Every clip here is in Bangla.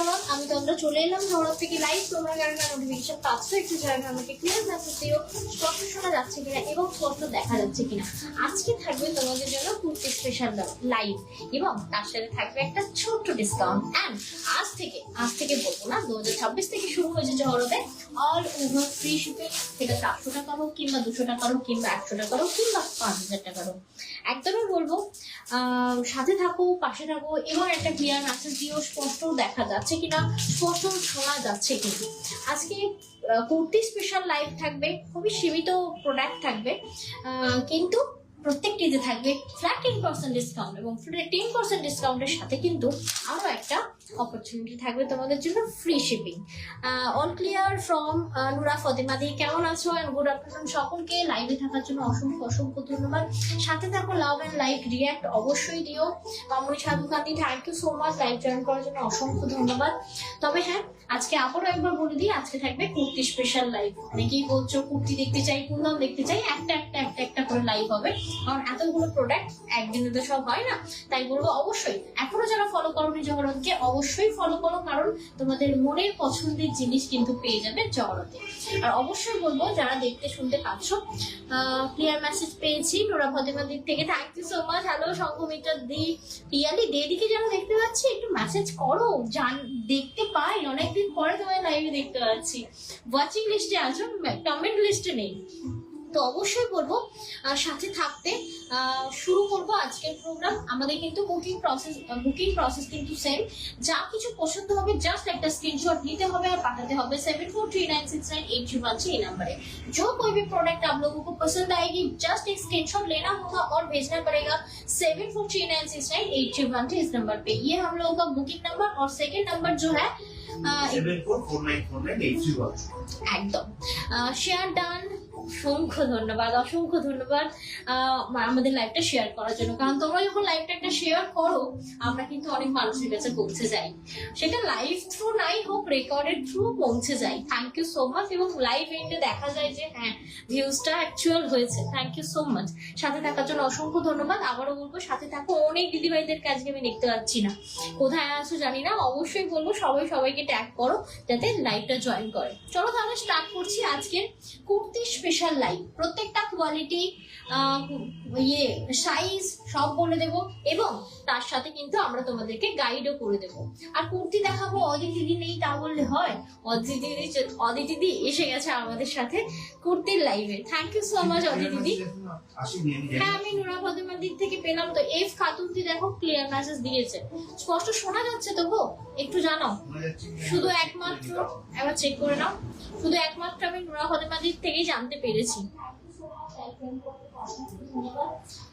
ঝাড়বাদ, আমি তোমরা চলে এলাম ঝাড়বাদ থেকে লাইভ। তোমরা কারণ নোটিফিকেশন পাচ্ছ, একটু জায়গা আমাকে ক্লিয়ার মেসেজ দিও, স্পষ্ট শোনা যাচ্ছে কিনা এবং স্পষ্ট দেখা যাচ্ছে কিনা। আজকে থাকবে তোমাদের জন্য কুর্তি স্পেশাল লাইভ এবং তার সাথে থাকবে একটা ছোট্ট ডিসকাউন্ট। অ্যান্ড আজ থেকে বলবো না, 2026 থেকে শুরু হয়েছে ঝাড়বাদে অল ওভার ফ্রি শিপিং। সেটা 400 টাকা হোক কিংবা 200 টাকা হোক কিংবা 100 টাকা হোক কিংবা 5000 টাকা হোক, একদমই বলবো সাথে থাকো, পাশে থাকো এবং একটা ক্লিয়ার মেসেজ দিও, স্পষ্ট দেখা যাচ্ছে কিনা, স্পষ্ট শোনা যাচ্ছে কিনা। আজকে কুর্তি স্পেশাল লাইভ থাকবে, খুবই সীমিত প্রোডাক্ট থাকবে, কিন্তু প্রত্যেকটিতে থাকবে ফ্ল্যাট 10% ডিসকাউন্ট এবং 10% ডিসকাউন্টের সাথে কিন্তু আরো একটা অপরচুনিটি থাকবে তোমাদের জন্য, free shipping. All clear from Nura Fatema di. কেমন আছো? এন্ড গুড আফটারনুন সকলকে। লাইভে থাকার জন্য অসংখ্য অসংখ্য ধন্যবাদ। সাথে থাকো, লাভ এন্ড লাইক রিয়াক্ট অবশ্যই দিও। Mamuni Sadhu Kanti, thank you so much live join করার জন্য অসংখ্য ধন্যবাদ। তবে হ্যাঁ, আজকে আবারও একবার বলে দিই, আজকে থাকবে কুর্তি স্পেশাল লাইভ। অনেকেই বলছো কুর্তি দেখতে চাই, কুর্তাও দেখতে চাই, একটা করে লাইভ হবে, কারণ এতগুলো প্রোডাক্ট একদিনে তো সব হয় না। তাই বলবো অবশ্যই এখনো যারা ফলো করোনি জগরতকে অবশ্যই ফলো করো, কারণ তোমাদের মনের পছন্দের জিনিস কিন্তু পেয়ে যাবে জগরতে। আর অবশ্যই বলবো যারা দেখতে শুনতে পাচ্ছ, ক্লিয়ার মেসেজ পেয়েছি নুরা ফতেমা দিক থেকে, thank you so much. Hello Sanghamitra di, Piyali De দিকে যারা দেখতে পাচ্ছি একটু মেসেজ করো, দেখতে পাই অনেকদিন পরে তোমার লাইভে দেখতে পাচ্ছি। ওয়াচিং লিস্টে আছো, কমেন্ট লিস্টে নেই, তো অবশ্যই বলবো সাথে থাকতে। শুরু করবো আজকের প্রোগ্রাম। আমাদের কিন্তু বুকিং প্রসেস কিন্তু সেম। যা কিছু পছন্দ হবে জাস্ট একটা স্ক্রিনশট নিতে হবে আর পাঠাতে হবে 7439698313 এই नंबरे। जो कोई भी प्रोडक्ट आप लोगों को पसंद आएगी जस्ट एक स्क्रीनशॉट लेना होगा और भेजना पड़ेगा 7439698313 इस नंबर पे। ये हम लोगों का बुकिंग नंबर और सेकंड नंबर जो है 7449498313। একদম শেয়ার ডান। অসংখ্য ধন্যবাদ আমাদের লাইভটা শেয়ার করার জন্য, কারণ তোমরা যখন লাইভটা একটা শেয়ার করো আমরা কিন্তু অনেক মানুষের কাছে পৌঁছে যাই, সেটা লাইভ থ্রু নাই হোক রেকর্ডের থ্রু পৌঁছে যাই। Thank you so much. এবং লাইভ এন্ডে দেখা যায় যে হ্যাঁ ভিউজটা অ্যাকচুয়াল হয়েছে। Thank you so much. সাথে থাকার জন্য অসংখ্য ধন্যবাদ। আবারও বলবো সাথে থাকো। অনেক দিদিভাইদেরকে আজকে আমি দেখতে পাচ্ছি না, কোথায় আছো জানি না। অবশ্যই বলবো সবাইকে ট্যাগ করো যাতে লাইভটা জয়েন করে। চলো তাহলে স্টার্ট করছি আজকের কুর্তি স্পেশাল লাইভ। প্রত্যেকটা কোয়ালিটি, সাইজ সব বলে দেব এবং তার সাথে কিন্তু আমরা তোমাদেরকে গাইডও করে দেব। আর কুর্তি দেখাবো, অদিতি দিদি নেই তা বললে হয়। অদিতি দিদি এসে গেছে আমাদের সাথে কুর্তির লাইভে। Thank you so much Aditi দিদি। হ্যাঁ, আমি নুরা ফতেমার দিক থেকে পেলাম। তো এফ খাতুনটি দেখো ক্লিয়ার মেসেজ দিয়েছে, স্পষ্ট শোনা যাচ্ছে তো গো? একটু জানাও। শুধু একমাত্র এবার চেক করে নাও, শুধু একমাত্র আমি নুরা ফতেমার দিক থেকেই জানতে পেরেছি।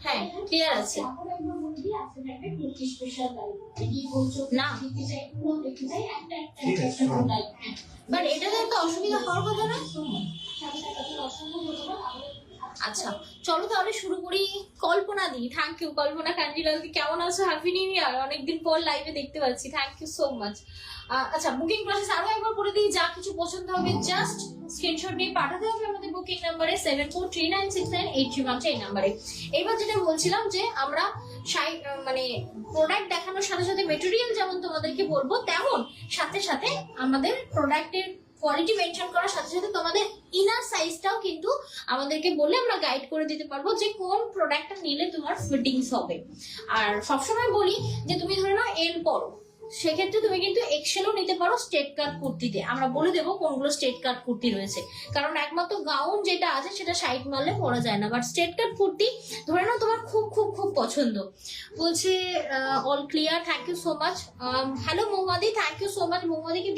হ্যাঁ ক্লিয়ার আছে না? বাট এটাতে একটা অসুবিধা হওয়ার কথা না। আচ্ছা চলো তাহলে শুরু করি। কল্পনা দি, থ্যাংক ইউ। কল্পনা কাঞ্জিলাল দি কেমন আছো? হ্যাপি নিউ ইয়ার। অনেকদিন পর লাইভে দেখতে পাচ্ছি, থ্যাংক ইউ সো মাচ। আচ্ছা বুকিং প্রসেস আরো একবার করে দিই। যা কিছু পছন্দ হবে জাস্ট স্ক্রিনশট নিয়ে পাঠাতে হবে আমাদের বুকিং নাম্বারে 7439698313 এই নাম্বারে। এবার যেটা বলছিলাম যে আমরা মানে প্রোডাক্ট দেখানোর সাথে সাথে মেটেরিয়াল যেমন তোমাদেরকে বলবো, তেমন সাথে সাথে আমাদের প্রোডাক্টের কোয়ালিটি মেনশন করার সাথে সাথে তোমাদের ইনার সাইজটাও কিন্তু আমাদেরকে বলে আমরা গাইড করে দিতে পারবো যে কোন প্রোডাক্টটা নিলে তোমার ফিটিংস হবে। আর সবসময় বলি যে তুমি ধরে নাও এল পরো, সেক্ষেত্রে তুমি কিন্তু এক্সেলও নিতে পারো স্ট্রেট কাট কুর্তিতে। আমরা বলে দেবো কোনগুলো স্ট্রেট কাট কুর্তি রয়েছে, কারণ একমাত্র গাউন যেটা আছে সেটা সাইড মারলে পরা যায় না। বাট স্ট্রেট কাট কুর্তি ধরে নাও তোমার খুব খুব খুব পছন্দ। বলছে all clear, thank you so much. Hello Moumadi, thank you so much. মৌমাদিকে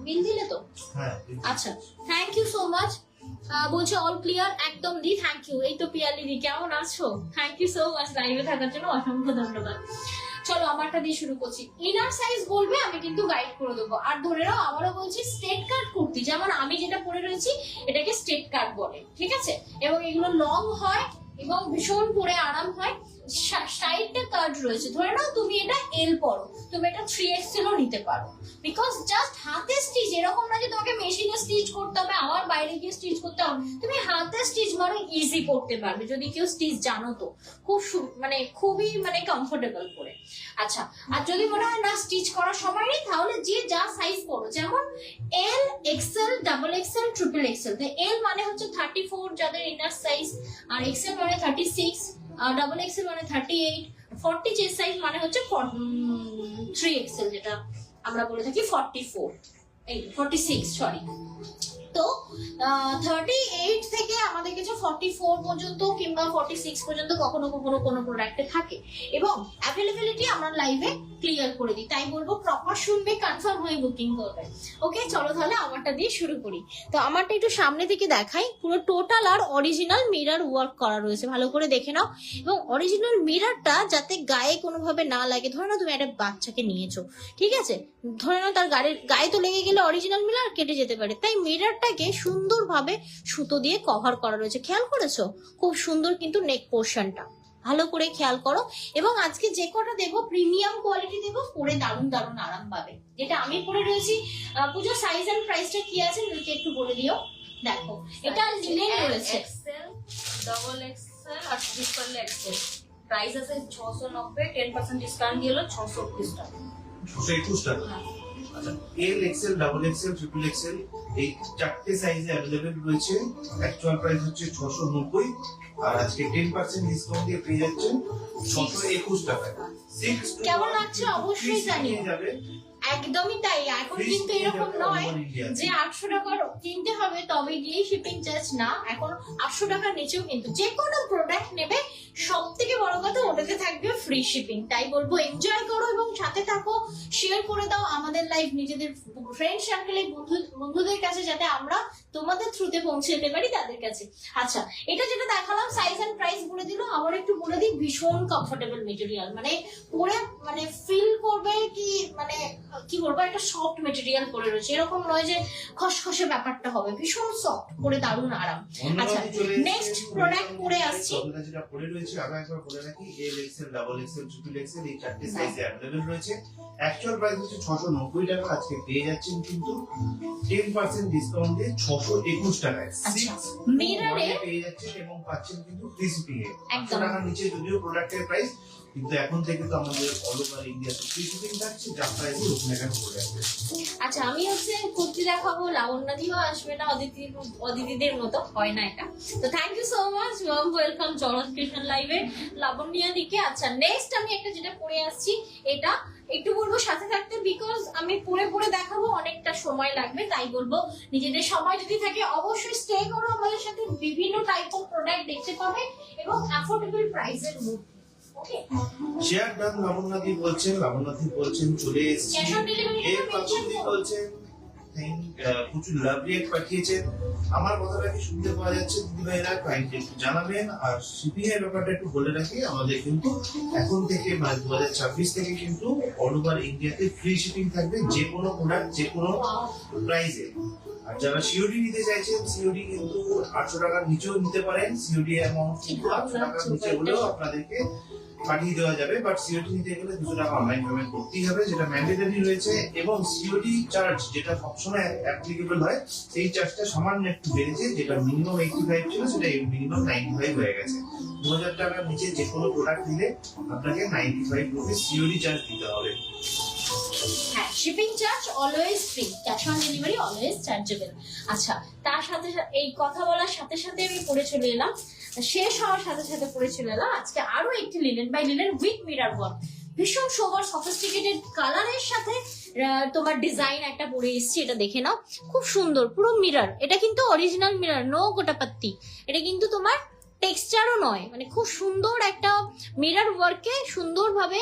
বিল দিলে তো? আচ্ছা থ্যাংক ইউ সো মাচ। বলছে অল ক্লিয়ার একদম দি, থ্যাংক ইউ। এই তো পিয়ালি দি কেমন আছো? থ্যাংক ইউ সো মাচ লাইভে থাকার জন্য অসংখ্য ধন্যবাদ। চলো আমারটা দিয়ে শুরু করছি। ইনার সাইজ বলবে, আমি কিন্তু গাইড করে দেবো। আর ধরে নাও আবারও বলছি স্ট্রেট কাট কুর্তি, যেমন আমি যেটা পরে রয়েছি এটাকে স্ট্রেট কাট বলে, ঠিক আছে? এবং এগুলো লং হয় এবং ভীষণ পরে আরাম হয়। সাইডটা কাট রয়েছে, ধরে নাও তুমি এটা এল পরো, তুমি এটা 3XL ও নিতে পারো, বিকজ জাস্ট হাতে স্টিচ, এরকম না যে তোমাকে মেশিনে স্টিচ করতে হবে, আবার বাইরে গিয়ে স্টিচ করতে হবে, তুমি হাতে স্টিচ মানে ইজি করতে পারবে যদি কেউ স্টিচ জানো তো, খুব মানে খুবই মানে কমফোর্টেবল করে। আচ্ছা, আর যদি মনে হয় না স্টিচ করার সময় নেই, তাহলে যে যা সাইজ পড়ো, যেমন L, XL, double XL, triple XL. তো এল মানে হচ্ছে 34 যাদের ইনার সাইজ, আর এক্সেল মানে 36, ডাবল এক্সেল মানে 38, 40 চেস্ট সাইজ মানে হচ্ছে 3XL, যেটা আমরা বলে থাকি 44, এই 46 সরি। তো 38 থেকে আমাদের কাছে 44 পর্যন্ত কিংবা 46 পর্যন্ত কখনো কখনো কোনো প্রোডাক্টে থাকে, এবং অ্যাভেলেবিলিটি আমরা লাইভে ক্লিয়ার করে দিই। তাই বলবো প্রপার শুনবে, কনফার্ম হয়ে বুকিং করবে। ওকে, চলো তাহলে আমারটা দিয়ে শুরু করি। তো আমারটা একটু সামনে থেকে দেখাই, পুরো টোটাল আর অরিজিনাল মিরর ওয়ার্ক করা রয়েছে, ভালো করে দেখে নাও। এবং অরিজিনাল মিররটা যাতে গায়ে কোনোভাবে না লাগে, ধরে নাও তুমি একটা বাচ্চাকে নিয়েছো, ঠিক আছে, ধরে নাও তার গায়ে তো লেগে গেলে অরিজিনাল মিরর কেটে যেতে পারে, তাই মিররটাকে সুন্দরভাবে সুতো দিয়ে কভার করা রয়েছে। খেয়াল করেছো? খুব সুন্দর কিন্তু নেক পোর্শনটা, ভালো করে খেয়াল করো। এবং আজকে যে কটা দেবো প্রিমিয়াম কোয়ালিটি দেবো, পরে দারুণ দারুণ আরাম পাবে। যেটা আমি পরে রয়েছি, পুজো সাইজ এন্ড প্রাইসটা কি আছে মিলকে একটু বলে দিও। দেখো, এটা লিনেন রয়েছে, এক্সেল, ডাবল এক্সেল আর ট্রিপল এক্সেল। প্রাইস আছে 690, 10% ডিসকাউন্ট দিয়ে হলো 621 টাকা। 621 টাকা। আচ্ছা, L, XL, double XL, triple XL এই চারটে সাইজে अवेलेबल রয়েছে। অ্যাকচুয়াল প্রাইস হচ্ছে 690, আর আজকে 10% ডিসকাউন্ট দিয়ে পেয়ে যাচ্ছেন 621 টাকায়। কেমন লাগছে অবশ্যই জানিও। একদমই তাই, এখন কিন্তু এরকম নয় যে 800 টাকার কিনতে হবে তবে গিয়ে শিপিং চার্জ না, এখন 800 টাকার নিচেও কিন্তু যে কোনো প্রোডাক্ট নেবে, সব থেকে বড় কথা ওটাতে থাকবে ফ্রি শিপিং। তাই বলবো এনজয় করো এবং সাথে থাকো, শেয়ার করে দাও আমাদের লাইভ নিজেদের ফ্রেন্ড সার্কেলে, বন্ধুদের কাছে, যাতে আমরা তোমাদের থ্রুতে পৌঁছে যেতে পারি তাদের কাছে। আচ্ছা, এটা যেটা দেখালাম সাইজ এন্ড প্রাইস বলে দিল, আবার একটু বলে দিই, ভীষণ কমফোর্টেবল মেটেরিয়াল, মানে পরে মানে ফিল করবে কি, মানে কি বলবো, একটা সফট মেটেরিয়াল পরে রয়েছে, এরকম নয় যে খসখসে ব্যাপারটা হবে, ভীষণ সফট, পরে দারুণ আরাম। আচ্ছা, নেক্সট প্রোডাক্ট পরে আসছি, যেটা পরে রয়েছে আগে একবার বলে রাখি, L, XL, double XL, triple XL এই চারটে সাইজে अवेलेबल রয়েছে। অ্যাকচুয়াল প্রাইস হচ্ছে 690 টাকা, আজকে পেয়ে যাচ্ছেন কিন্তু 10% ডিসকাউন্ট দিয়ে 621 টাকায়। মিররে পেয়ে যাচ্ছেন এবং পাচ্ছেন কিন্তু ফ্রি শিপিং এ। একদম 800 টাকার নিচে যদিও প্রোডাক্টের প্রাইস, কিন্তু এখন থেকে তো আমাদের অল ওভার ইন্ডিয়াতে ফ্রি শিপিং থাকছে, যা প্রাইসে ওখানে কেন পড়ে আসবে। আচ্ছা, আমি হচ্ছে কুর্তি দেখাবো, লাবণ্যদিও আসবে না, অদিতিদের মতো হয় না এটা। তো thank you so much, welcome জনজ ক্রিয়েশন লাইভে লাবণ্যদিকে। আচ্ছা, নেক্সট আমি একটা যেটা পরে আসছি, এটা একটু বলবো সাথে থাকতে, বিকজ আমি পরে পরে দেখাবো, অনেকটা সময় লাগবে, তাই বলবো নিজেদের সময় যদি থাকে অবশ্যই স্টে করো আমাদের সাথে, বিভিন্ন টাইপ অফ প্রোডাক্ট দেখতে পাবে এবং অ্যাফোর্ডেবল প্রাইসের মধ্যে। ওকে, শেয়ার ডান লাবণ্যদি বলছেন চলে এসেছি। ক্যাশ অন ডেলিভারি এর পাশাপাশি বলছেন প্রচুর লাভ রিয়েক্ট পাঠিয়েছেন। আমার কথাটা কি শুনতে পাওয়া যাচ্ছে দিদি ভাইরা? ক্লায়েন্ট একটু জানাবেন। আর শিপিং এর ব্যাপারটা একটু বলে রাখি, আমাদের কিন্তু এখন থেকে মানে 2026 থেকে কিন্তু অল ওভার ইন্ডিয়াতে ফ্রি শিপিং থাকবে, যে কোনো প্রোডাক্ট যে কোনো প্রাইসে। আর যারা সিওডি নিতে চাইছেন, সিওডি কিন্তু 800 টাকার নিচেও নিতে পারেন, সিওডি অ্যামাউন্ট কিন্তু 800 টাকার নিচে হলেও আপনাদেরকে পাঠিয়ে দেওয়া যাবে। বাট সিওডি নিতে গেলে 200 টাকা অনলাইন পেমেন্ট করতেই হবে, যেটা ম্যান্ডেটরি রয়েছে। এবং সিওডি চার্জ যেটা সবসময় অ্যাপ্লিকেবল হয়, সেই চার্জটা সামান্য একটু বেড়েছে, যেটা মিনিমাম 85 ছিল সেটা মিনিমাম 95 হয়ে গেছে। 2000 টাকার নিচে যে কোনো প্রোডাক্ট নিলে আপনাকে 95 রুপিস সিওডি চার্জ দিতে হবে। হ্যাঁ, shipping charge always free, cash on delivery always chargeable. আচ্ছা, তার সাথে এই কথা বলার সাথে সাথে আমি পড়ে চলে এলাম, শেষ হওয়ার সাথে সাথে পড়ে চলে এলাম আজকে আরো একটি linen by linen with mirror work, ভীষণ সোবার সফিস্টিকেটেড কালারের সাথে তোমার ডিজাইন একটা পরে এসেছি, এটা দেখে নাও, খুব সুন্দর পুরো মিরর। এটা কিন্তু অরিজিনাল মিরর, নো গোটাপাত্তি, এটা কিন্তু তোমার টেক্সচারও নয়, মানে খুব সুন্দর একটা মিরর ওয়ার্কে সুন্দরভাবে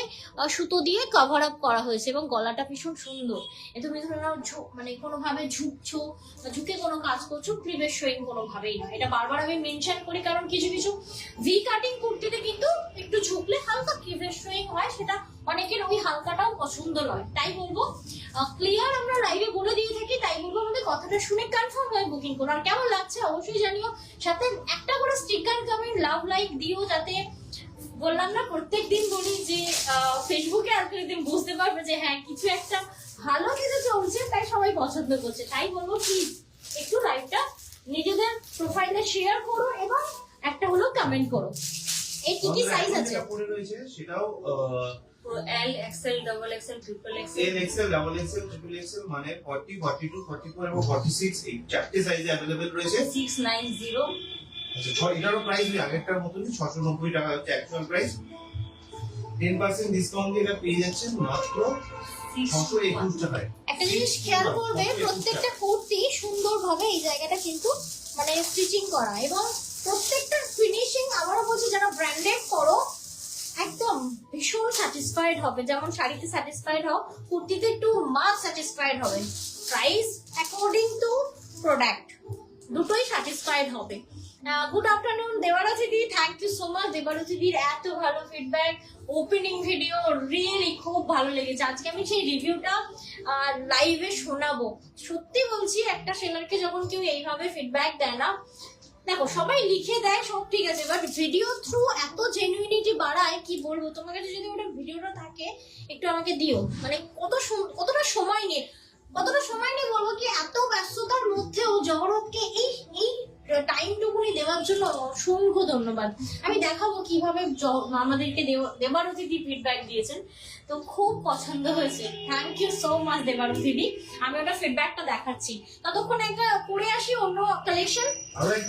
সুতো দিয়ে কভার আপ করা হয়েছে, এবং গলাটা ভীষণ সুন্দর। তুমি ধরে নাও মানে কোনোভাবে ঝুঁকছো বা ঝুঁকে কোনো কাজ করছো, প্রিভিয়াস শোয়িং কোনোভাবেই নয়। এটা বারবার আমি মেনশন করি, কারণ কিছু কিছু ভি কাটিং কুর্তিতে কিন্তু একটু ঝুঁকলে হালকা প্রিভিয়াস শোয়িং হয়, সেটা অনেকের ওই হালকাটাও পছন্দ নয়। তাই বলবো ক্লিয়ার আমরা লাইভে বলে দিয়ে থাকি, তাই বলবো আমাদের কথাটা শুনে কনফার্ম হয়ে বুকিং করো। আর কেমন লাগছে অবশ্যই জানিও, সাথে একটা করে স্টিকার কমেন্ট লাভ লাইক দিও, যাতে বললাম না প্রত্যেকদিন বলি যে ফেসবুকে অ্যালগরিদম বুঝতে পারবে যে হ্যাঁ কিছু একটা ভালো কিছু চলছে, তাই সবাই পছন্দ করছে। তাই বলবো প্লিজ একটু লাইভটা নিজেদের প্রোফাইলে শেয়ার করো এবং একটা হলো কমেন্ট করো। এই কি কি সাইজ আছে? পড়ে রয়েছে সেটাও এল XL, double XL, triple Excel. এল XL, double XL, triple XL মানে 40, 42, 44 এবং 46 এই চারটে সাইজে अवेलेबल রয়েছে। 690। আচ্ছা, এটারও প্রাইস ওই আগেরটার মতনই 690 টাকা হচ্ছে অ্যাকচুয়াল প্রাইস। 10% ডিসকাউন্ট দিয়ে এটা পেয়ে যাচ্ছেন মাত্র 621 টাকায়। একটা জিনিস খেয়াল করবে, প্রত্যেকটা কুর্তি সুন্দরভাবে এই জায়গাটা কিন্তু মানে স্টিচিং করা, এবং প্রত্যেকটা ফিনিশিং আবারও বলছি যারা ব্র্যান্ডেড করো একদম ভীষণ স্যাটিসফাইড হবে। যেমন শাড়িতে স্যাটিসফাইড হও, কুর্তিতে একটু মাস স্যাটিসফাইড হবে। প্রাইস অ্যাকর্ডিং টু প্রোডাক্ট দুটোই স্যাটিসফাইড হবে। Good afternoon Debarati di, thank you so much. Debarati দির এত ভালো ফিডব্যাক, ওপেনিং ভিডিও রিয়েলি খুব ভালো লেগেছে। আজকে আমি সেই রিভিউটা লাইভে শোনাবো। সত্যি বলছি, একটা সেলারকে যখন কেউ এইভাবে ফিডব্যাক দেয় না, দেখো সবাই লিখে দেয় সব ঠিক আছে, বাট ভিডিও থ্রু এত জেনুইনিটি বাড়ায়, কি বলবো। তোমার কাছে যদি ওটা ভিডিওটা থাকে একটু আমাকে দিও, মানে কতটা সময় নিয়ে বলবো কি, এত ব্যস্ততার মধ্যেও জহরতকে এই টাইমটুকুনি দেওয়ার জন্য অসংখ্য ধন্যবাদ। আমি দেখাবো কিভাবে আমাদেরকে দেবারতী দি ফিডব্যাক দিয়েছেন, তো খুব পছন্দ হয়েছে। Thank you so much Debarati di. আমি ওটা ফিডব্যাকটা দেখাচ্ছি, ততক্ষণ একটা পরে আসি অন্য কালেকশন।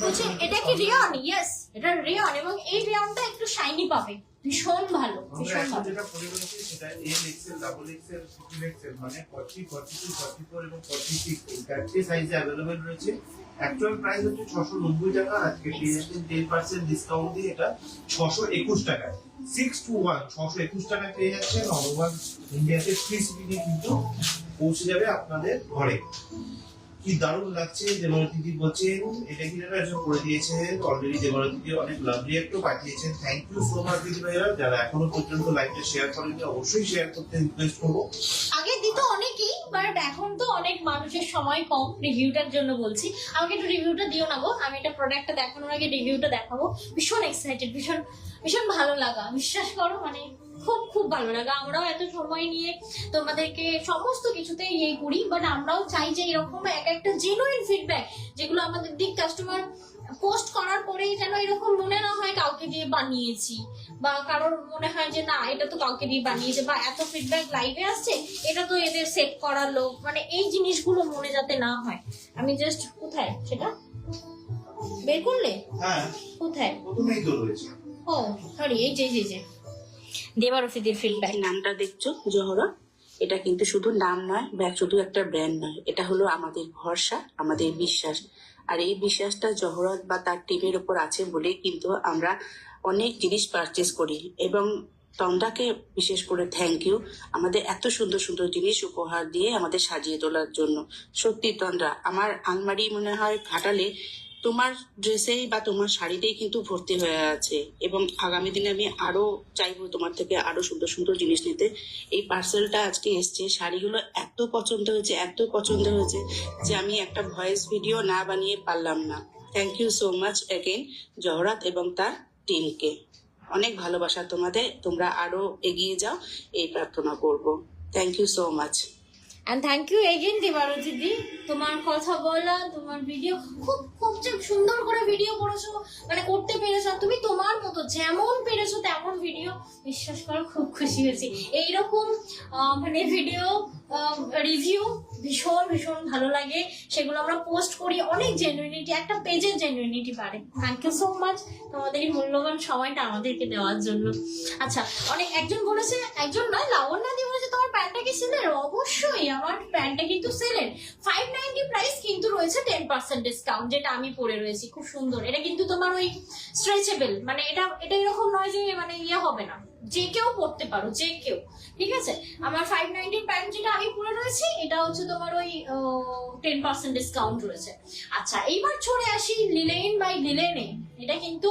বলছে এটা কি রিয়ন? ইয়েস, এটা রিয়ন, এবং এই রিয়নটা একটু শাইনি পাবে, ভীষণ ভালো, ভীষণ ভালো। যেটা পরে রয়েছে সেটা L XL, double XL, triple XL মানে 40, 42, 44 এবং 46 এই চারটে সাইজে अवेलेबल রয়েছে। অ্যাকচুয়াল প্রাইস হচ্ছে 690 টাকা, আজকে পেয়ে যাচ্ছেন 10% ডিসকাউন্ট দিয়ে এটা 621 টাকায়। 621 621 টাকায় পেয়ে যাচ্ছেন। অল ওভার ইন্ডিয়াতে ফ্রি শিপিং কিন্তু পৌঁছে যাবে আপনাদের ঘরে। কি দারুণ লাগছে। দেবারতী দি বলছেন এটা কি এটা এসব করে দিয়েছেন অলরেডি। দেবারতী দি অনেক লাভলি একটু পাঠিয়েছেন। থ্যাংক ইউ সো মাচ দিদি ভাইরা। যারা এখনো পর্যন্ত লাইভটা শেয়ার করেনি অবশ্যই শেয়ার করতে রিকোয়েস্ট করবো। আগে দিত অনেকেই, বাট এখন তো অনেক মানুষের সময় কম রিভিউটার জন্য বলছি। আমাকে একটু রিভিউটা দিও না গো, আমি এটা প্রোডাক্টটা দেখানোর আগে রিভিউটা দেখাবো। ভীষণ এক্সাইটেড, ভীষণ ভালো লাগা, বিশ্বাস করো, মানে খুব ভালো লাগা। আমরাও এত সময় নিয়ে তোমাদেরকে সমস্ত কিছুতে ইয়ে করি, বাট আমরাও চাই যে এরকম একটা জেনুইন ফিডব্যাক, যেগুলো আমাদের দিক কাস্টমার পোস্ট করার পরেই যেন এরকম মনে না হয় কাউকে দিয়ে বানিয়েছি, বা কারোর মনে হয় যে না এটা তো কাউকে দিয়ে বানিয়েছে, বা এত ফিডব্যাক লাইভে আসছে এটা তো এদের সেট করার লোক, মানে এই জিনিসগুলো মনে যাতে না হয়। আমি জাস্ট কোথায় সেটা বের করলে? হ্যাঁ, কোথায়? প্রথমেই তো রয়েছে। ও সরি, এই যে দেবারতীদের ফিডব্যাক। নামটা দেখছো জহরা, এটা কিন্তু শুধু নাম নয় বা শুধু একটা ব্র্যান্ড নয়, এটা হলো আমাদের ভরসা, আমাদের বিশ্বাস। আর এই বিশ্বাসটা জহরত বা তার টিমের উপর আছে বলেই কিন্তু আমরা অনেক জিনিস পারচেস করি। এবং তন্দ্রাকে বিশেষ করে থ্যাংক ইউ, আমাদের এত সুন্দর সুন্দর জিনিস উপহার দিয়ে আমাদের সাজিয়ে তোলার জন্য। সত্যি তন্দ্রা, আমার আলমারি মনে হয় ঘাটালে তোমার ড্রেসেই বা তোমার শাড়িতেই কিন্তু ভর্তি হয়ে আছে। এবং আগামী দিনে আমি আরো চাইবো তোমার থেকে আরো সুন্দর সুন্দর জিনিস নিতে। এই পার্সেলটা আজকে এসছে, শাড়িগুলো এত পছন্দ হয়েছে যে আমি একটা ভয়েস ভিডিও না বানিয়ে পারলাম না। Thank you so much again Jaharat এবং তার টিমকে। অনেক ভালোবাসা তোমাদের, তোমরা আরো এগিয়ে যাও এই প্রার্থনা করব। Thank you so much. And thank you again Debarati di, তোমার কথা বলা, তোমার ভিডিও খুব যে সুন্দর করে ভিডিও করেছো, মানে করতে পেরেছো তুমি তোমার মতো, যেমন পেরেছো তেমন ভিডিও। বিশ্বাস করো খুব খুশি হয়েছি। এইরকম মানে ভিডিও রিভিউ ভীষণ ভালো লাগে, সেগুলো আমরা পোস্ট করি। অনেক জেনুইনিটি, একটা পেজের জেনুইনিটি বাড়ে। থ্যাংক ইউ সো মাচ তোমাদের এই মূল্যবান সময়টা আমাদেরকে দেওয়ার জন্য। আচ্ছা, একজন বলেছে, একজন নয়, লাবণ্যাদি বলেছে তোমার প্যান্টটা কি সেলের? অবশ্যই আমার প্যান্টটা কিন্তু সেলের। 590 প্রাইস কিন্তু রয়েছে 10% ডিসকাউন্ট, যেটা আমি পরে রয়েছি, খুব সুন্দর। এটা কিন্তু তোমার ওই স্ট্রেচেবল, মানে এটা এরকম নয় যে মানে ইয়ে হবে না, যে কেউ পরতে পারো, যে কেউ, ঠিক আছে। আমার 590 প্যান্ট যেটা আমি পরে রয়েছি রয়েছে, এটা হচ্ছে তোমার ওই 10% ডিসকাউন্ট রয়েছে। আচ্ছা এইবার চলে আসি লিলেন বাই লিলেনে। এটা কিন্তু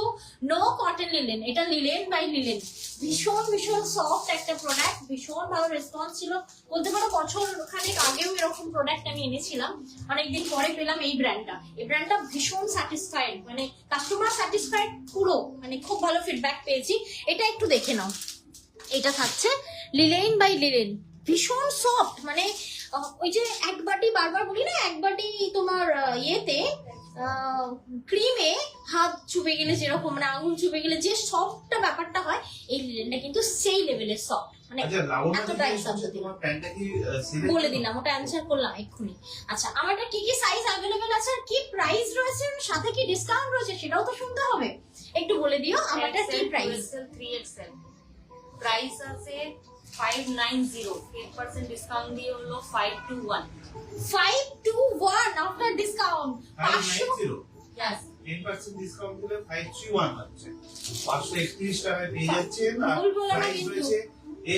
নো কটন লিলেন, এটা লিলেন বাই লিলেন। ভীষণ ভীষণ সফট একটা প্রোডাক্ট, ভীষণ ভালো রেসপন্স ছিল। বলতে পারো বছর খানেক আগেও এরকম প্রোডাক্ট আমি এনেছিলাম, অনেকদিন পরে পেলাম এই ব্র্যান্ডটা। এই ব্র্যান্ডটা ভীষণ স্যাটিসফাইড, মানে কাস্টমার স্যাটিসফাইড পুরো, মানে খুব ভালো ফিডব্যাক পেয়েছি। এটা একটু দেখে নাও, এটা থাকছে লিলেন বাই লিলেন, ভীষণ সফট, মানে ওই যে এক বাটি, বারবার বলি না, এক বাটি তোমার ইয়েতে ক্রিমে হাত চুপে গেলে যেরকম, মানে আঙুল চুপে গেলে যে সফটটা ব্যাপারটা হয়, এই লিলেনটা কিন্তু সেই লেভেলের সফট, মানে আচ্ছা লাউডা এতটাই জিজ্ঞেস করছে, soft। তোমার প্যান্টটা কি সিলেক্ট বলে দিলাম, ওটা অ্যান্সার করলাম এক্ষুনি। আচ্ছা আমারটা কি কি সাইজ অ্যাভেলেবেল আছে আর কি প্রাইস রয়েছে, সাথে কি ডিসকাউন্ট রয়েছে সেটাও তো শুনতে হবে। একটু বলে দিও আমারটা কি প্রাইস। 3XL প্রাইস আছে 590, 10% ডিসকাউন্ট দিয়ে হলো 521। 521 আফটার ডিসকাউন্ট 590 Yes, 10% ডিসকাউন্ট দিলে 531 হচ্ছে 531 টাকায় পেয়ে যাচ্ছেন। আর ভুল বললাম প্রাইস কিন্তু। রয়েছে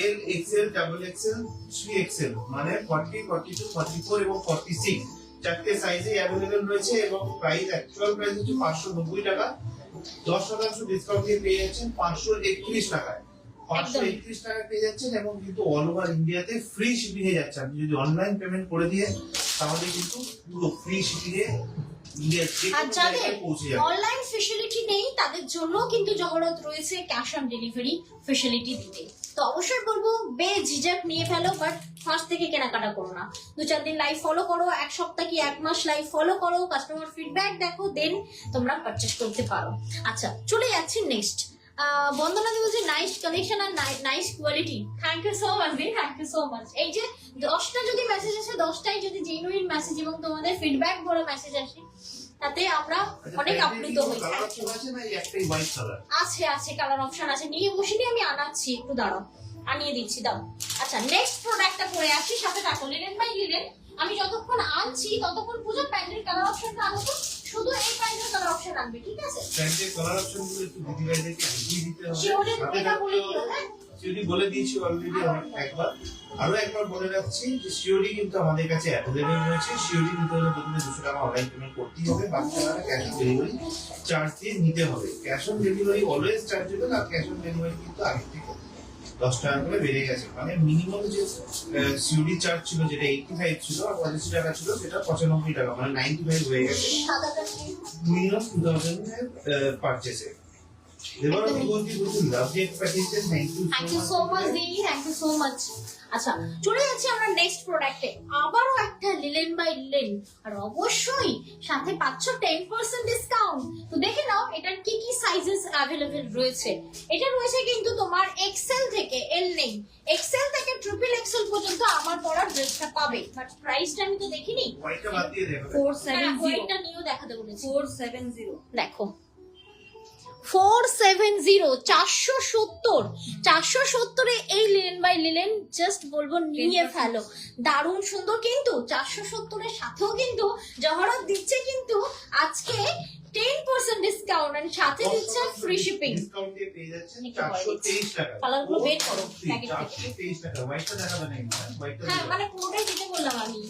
এল, এক্সেল, ডাবল এক্সেল, 3XL, মানে 40, 42, 44 এবং 46 চারটে সাইজে অ্যাভেলেবেল রয়েছে। এবং প্রাইস অ্যাকচুয়াল প্রাইস হচ্ছে 590 টাকা, 10% ডিসকাউন্ট দিয়ে পেয়ে যাচ্ছেন 531 টাকায়। 531 টাকায় পেয়ে যাচ্ছেন এবং কিন্তু অল ওভার ইন্ডিয়াতে ফ্রি শিপিং এ যাচ্ছে। আপনি যদি অনলাইন পেমেন্ট করে দিয়ে তাহলে কিন্তু পুরো ফ্রি শিপিং এ ইন্ডিয়ার যে আর কোনো যাদের জায়গায় পৌঁছে যাবে। অনলাইন ফেসিলিটি নেই তাদের জন্য কিন্তু জহরত রয়েছে ক্যাশ অন ডেলিভারি ফেসিলিটি দিতে। তো অবশ্যই বলবো বেঝিঝক নিয়ে ফেলো, বাট ফার্স্ট থেকে কেনাকাটা করো না। 2-4 দিন লাইভ ফলো করো, এক সপ্তাহ কি এক মাস লাইভ ফলো করো, কাস্টমার ফিডব্যাক দেখো, দেন তোমরা পারচেস করতে পারো। আচ্ছা চলে যাচ্ছি নেক্সট। বন্দনা দি বলছে নাইস কালেকশন আর nice quality. Thank you so much দি, থ্যাংক ইউ সো মাচ। এই যে 10টা যদি মেসেজ আসে, 10টাই যদি জেনুইন মেসেজ এবং তোমাদের ফিডব্যাক ভরা মেসেজ আসে, তাতে আমরা অনেক আপ্লুত হই। কালার অপশন আছে না, এই একটাই হোয়াইট কালার আছে আছে কালার অপশন আছে, নিয়ে বসিনি আমি আনাচ্ছি, একটু দাঁড়াও আনিয়ে দিচ্ছি, দাও। আচ্ছা নেক্সট প্রোডাক্টটা পরে আসি, সাথে থাকো লিলেন বাই লিলেন। আমি যতক্ষণ আনছি ততক্ষণ পুজো প্যান্টের কালার অপশনটা আনো তো, শুধু এই প্যান্টের কালার অপশন আনবে, ঠিক আছে? প্যান্টের কালার অপশন গুলো একটু দিদিভাইদেরকে দিয়ে দিতে হবে। শিওরের সাথে এটা বলে থাকতে দিও, হবে। হ্যাঁ? সিওরি বলে দিয়েছি অলরেডি একবার, আরো একবার বলে রাখছি যে সিওরি কিন্তু আমাদের কাছে অ্যাভেলেবেল রয়েছে। সিওরি নিতে হলে প্রথমে 200 টাকা অনলাইন পেমেন্ট করতেই হবে, বাকি টাকাটা ক্যাশ অন ডেলিভারি চার্জ দিয়ে নিতে হবে। Cash on delivery always chargeable, আর ক্যাশ অন ডেলিভারি কিন্তু আগে থেকে 10 টাকা করে বেড়ে গেছে। মানে মিনিমাম যে সিওরি চার্জ ছিল যেটা 85 ছিল আর 85 টাকা ছিল সেটা 95 টাকা, মানে 95 হয়ে গেছে সাদাটা কি? মিনিমাম 2000 এর পারচেসে। এবার বলছি লাভলি এক প্যাকেজে থ্যাংক ইউ সো মাচ দি, থ্যাংক ইউ সো মাচ। আচ্ছা চলে যাচ্ছি আমরা নেক্সট প্রোডাক্টে, আবারও একটা লিলেন বাই লিলেন, আর অবশ্যই সাথে পাচ্ছ 10% ডিসকাউন্ট। তো দেখে নাও এটার কি কি সাইজেস অ্যাভেলেবেল রয়েছে। এটা রয়েছে কিন্তু তোমার এক্সেল থেকে, এল নেই, এক্সেল থেকে ট্রিপল এক্সেল পর্যন্ত আমার পরার ড্রেসটা পাবে, বাট প্রাইসটা আমি তো দেখিনি। হোয়াইটটা বাদ দিয়ে দেখো। 470, এটা নিয়েও দেখাতে বলেছি, 470। দেখো 470, 470 এই লিলেন বাই লিলেন জাস্ট বলবো নিয়ে ফেলো, দারুণ সুন্দর। কিন্তু 470 এর সাথেও কিন্তু জহরত দিচ্ছে কিন্তু আজকে 10% ডিসকাউন্ট, আর সাথে দিচ্ছে ফ্রি শিপিং। ডিসকাউন্ট দিয়ে পেয়ে যাচ্ছেন একটু পরে 423 টাকা। কালারগুলো বের করো প্যাকেট থেকে। 423 টাকা, হোয়াইটটা দেখাবে না কিন্তু, হোয়াইটটা হ্যাঁ মানে পুরোটাই দিতে বললাম আমি,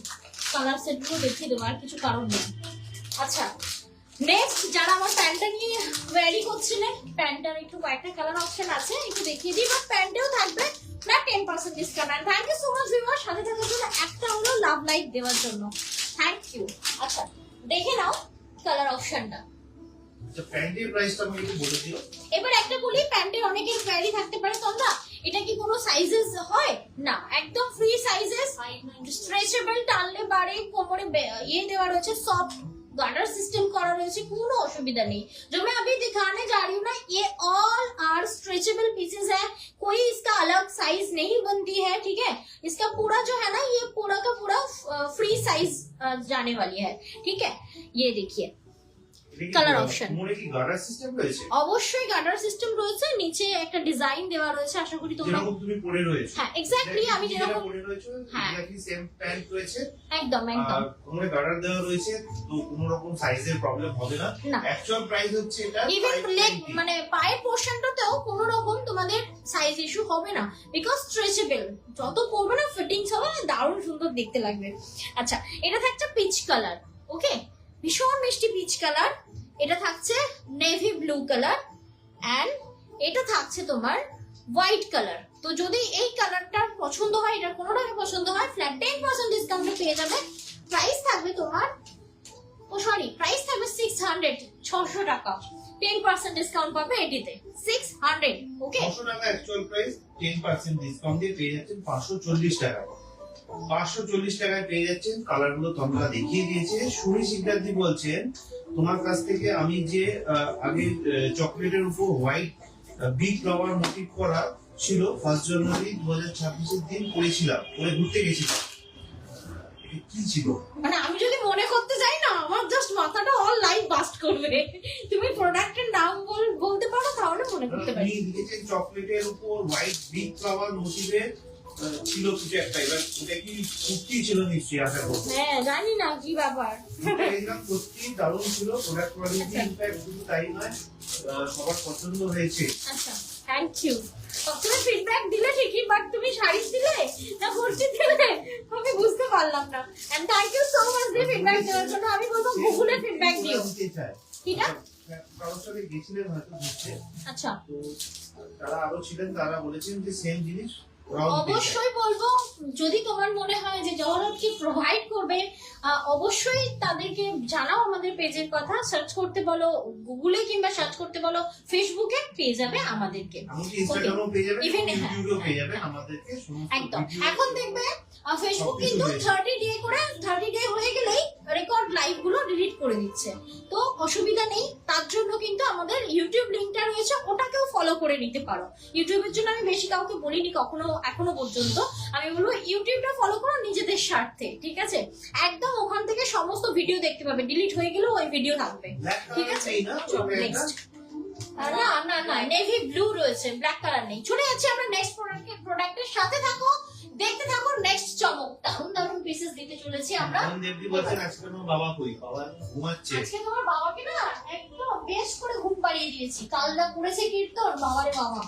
কালার সেটগুলো দেখিয়ে দেবো, আর কিছু কারণ নেই। আচ্ছা নেক্সট যারা আমার প্যান্টটা নিয়ে ওয়ারি করছিলেন, প্যান্টটার একটু কয়েকটা কালার অপশন আছে, একটু দেখিয়ে দিই, বাট প্যান্টেও থাকবে না 10% ডিসকাউন্ট। আর thank you so much viewer, সাথে থাকার জন্য একটা হলো লাভ লাইক দেওয়ার জন্য, থ্যাংক ইউ। আচ্ছা দেখে নাও কালার অপশনটা। আচ্ছা প্যান্টের প্রাইসটা আমাকে একটু বলে দিও। এবার একটা বলি, প্যান্টের অনেকের কোয়ারি থাকতে পারে, তোমরা এটা কি কোনো সাইজেস হয় না, একদম ফ্রি সাইজেস, স্ট্রেচেবল, টানলে বাড়ে, কোমরে ইয়ে দেওয়া রয়েছে, সফট गार्डर सिस्टम करा रहे কোনো অসুবিধা নেই। जो मैं अभी दिखाने जा रही हूँ ना, ये ऑल आर स्ट्रेचेबल पीसेस है, कोई इसका अलग साइज नहीं बनती है, ठीक है? इसका पूरा जो है ना, ये पूरा का पूरा फ्री साइज जाने वाली है, ठीक है? ये देखिए কালার অপশন। কোমরে কি গার্ডার সিস্টেম রয়েছে? অবশ্যই গার্ডার সিস্টেম রয়েছে, নিচে একটা ডিজাইন দেওয়া রয়েছে, আশা করি তোমরা যেরকম তুমি পরে রয়েছে। হ্যাঁ এক্স্যাক্টলি আমি যেরকম পরে রয়েছে হ্যাঁ। এক্স্যাক্টলি সেম প্যান্ট রয়েছে। একদম একদম আর কোমরে গার্ডার দেওয়া রয়েছে, তো কোনো রকম সাইজের প্রবলেম হবে না। না। অ্যাকচুয়াল প্রাইস হচ্ছে এটা ইভেন লেগ 590 মানে পায়ের পোর্শনটাতেও কোনো রকম তোমাদের সাইজ ইস্যু হবে না, বিকজ স্ট্রেচেবল, যত পরবে না ফিটিংস হবে না, দারুণ সুন্দর দেখতে লাগবে। আচ্ছা, এটা থাকছে পিচ কালার, ওকে, ভীষণ মিষ্টি পিচ কালার। এটা থাকছে নেভি ব্লু কালার অ্যান্ড এটা থাকছে তোমার হোয়াইট কালার। তো যদি এই কালারটা পছন্দ হয়, এটা কোনোটাকে পছন্দ হয়, ফ্ল্যাট 10% ডিসকাউন্টে পেয়ে যাবে। প্রাইস থাকবে তোমার, ও সরি, প্রাইস থাকবে 600, 600 টাকা। 10% ডিসকাউন্ট পাবে এটিতে 600, ওকে। 500 টাকা অ্যাকচুয়াল প্রাইস, 10% ডিসকাউন্ট দিয়ে পেয়ে যাচ্ছেন 540 টাকা। 540 টাকায় পেয়ে যাচ্ছেন। কালার গুলো তোমরা দেখিয়ে দিয়েছে। সুমি সিকদারদি বলছেন তোমার কাছ থেকে আমি যে আগে চকলেটের উপর হোয়াইট বিগ ফ্লাওয়ার মোটিভ করা ছিল 1 জানুয়ারি 2026 দিন করেছিলাম, করে ঘুরতে গেছিলাম। এটা কি ছিল? মানে আমি যদি মনে করতে যাই না, আমার জাস্ট মাথাটা অল লাইভ বাস্ট করবে। তুমি প্রোডাক্টের নাম বলতে পারো, তাহলে মনে করতে পারি। আপনি লিখেছেন চকলেটের উপর হোয়াইট বিগ ফ্লাওয়ার মোটিভে ছিল কিছু একটা। এবার ওটা কি কুর্তি ছিল নিশ্চয়ই, আশা করছি। হ্যাঁ, জানি না কি ব্যাপার। একদম সত্যি দারুণ ছিল। প্রোডাক্ট কোয়ালিটি ইনফ্যাক্ট শুধু তাই নয়, সবার পছন্দ হয়েছে। আচ্ছা, থ্যাংক ইউ। তুমি ফিডব্যাক দিলে ঠিকই, বাট তুমি শাড়ি দিলে না কুর্তি দিলে আমি বুঝতে পারলাম না। And thank you so much দিয়ে ফিডব্যাক দেওয়ার জন্য। আমি বলবো গুগলে ফিডব্যাক দিও। দিতে চাই। কিটা? কারোর সাথে গেছিলেন হয়তো ঘুরতে, আচ্ছা, তো তারা আরো ছিলেন, তারা বলেছেন যে সেম জিনিস ওরাও দিতে চায়। অবশ্যই বলবো, যদি তোমার মনে হয় যে জওহরত কি প্রোভাইড করবে, অবশ্যই তাদেরকে জানাও। আমাদের পেজের কথা সার্চ করতে বলো গুগলে, কিংবা সার্চ করতে বলো ফেসবুকে, পেয়ে যাবে আমাদেরকে। এমনকি ইনস্টাগ্রামও পেয়ে যাবেন, Even, ইউটিউবেও হ্যাঁ, পেয়ে যাবেন আমাদেরকে সমস্ত একদম। ভিডিও। এখন দেখবে ফেসবুক সবকিছু কিন্তু রয়েছে। 30 ডে করে, 30 ডে হয়ে গেলেই রেকর্ড লাইভ গুলো ডিলিট করে দিচ্ছে, তো অসুবিধা নেই। তার জন্য কিন্তু আমাদের ইউটিউব লিংকটা রয়েছে, ওটাকেও ফলো করে নিতে পারো। ইউটিউবের জন্য আমি বেশি কাউকে বলিনি কখনো এখনো পর্যন্ত, আমি বলবো ইউটিউবটা ফলো করো নিজেদের স্বার্থে, ঠিক আছে? একদম ওখান থেকে সমস্ত ভিডিও দেখতে পাবে, ডিলিট হয়ে গেলেও ওই ভিডিও থাকবে, ব্ল্যাক ঠিক কালার আছে? নেই না? তবে এটা নেক্সট, না না না, নেভি ব্লু রয়েছে, ব্ল্যাক কালার নেই। চলে যাচ্ছি আমরা নেক্সট প্রোডাক্টের সাথে, থাকো দেখতে থাকো। নেক্সট চমক, দারুণ দারুণ পিসেস দিতে চলেছি আমরা। এখন দেবদি বলছেন আজকে তোমার বাবা কই? বাবা ঘুমাচ্ছে। আজকে তোমার বাবাকে না একদম বেশ করে ঘুম পাড়িয়ে দিয়েছি। কালদা করেছে কীর্তন, বাবারে বাবা।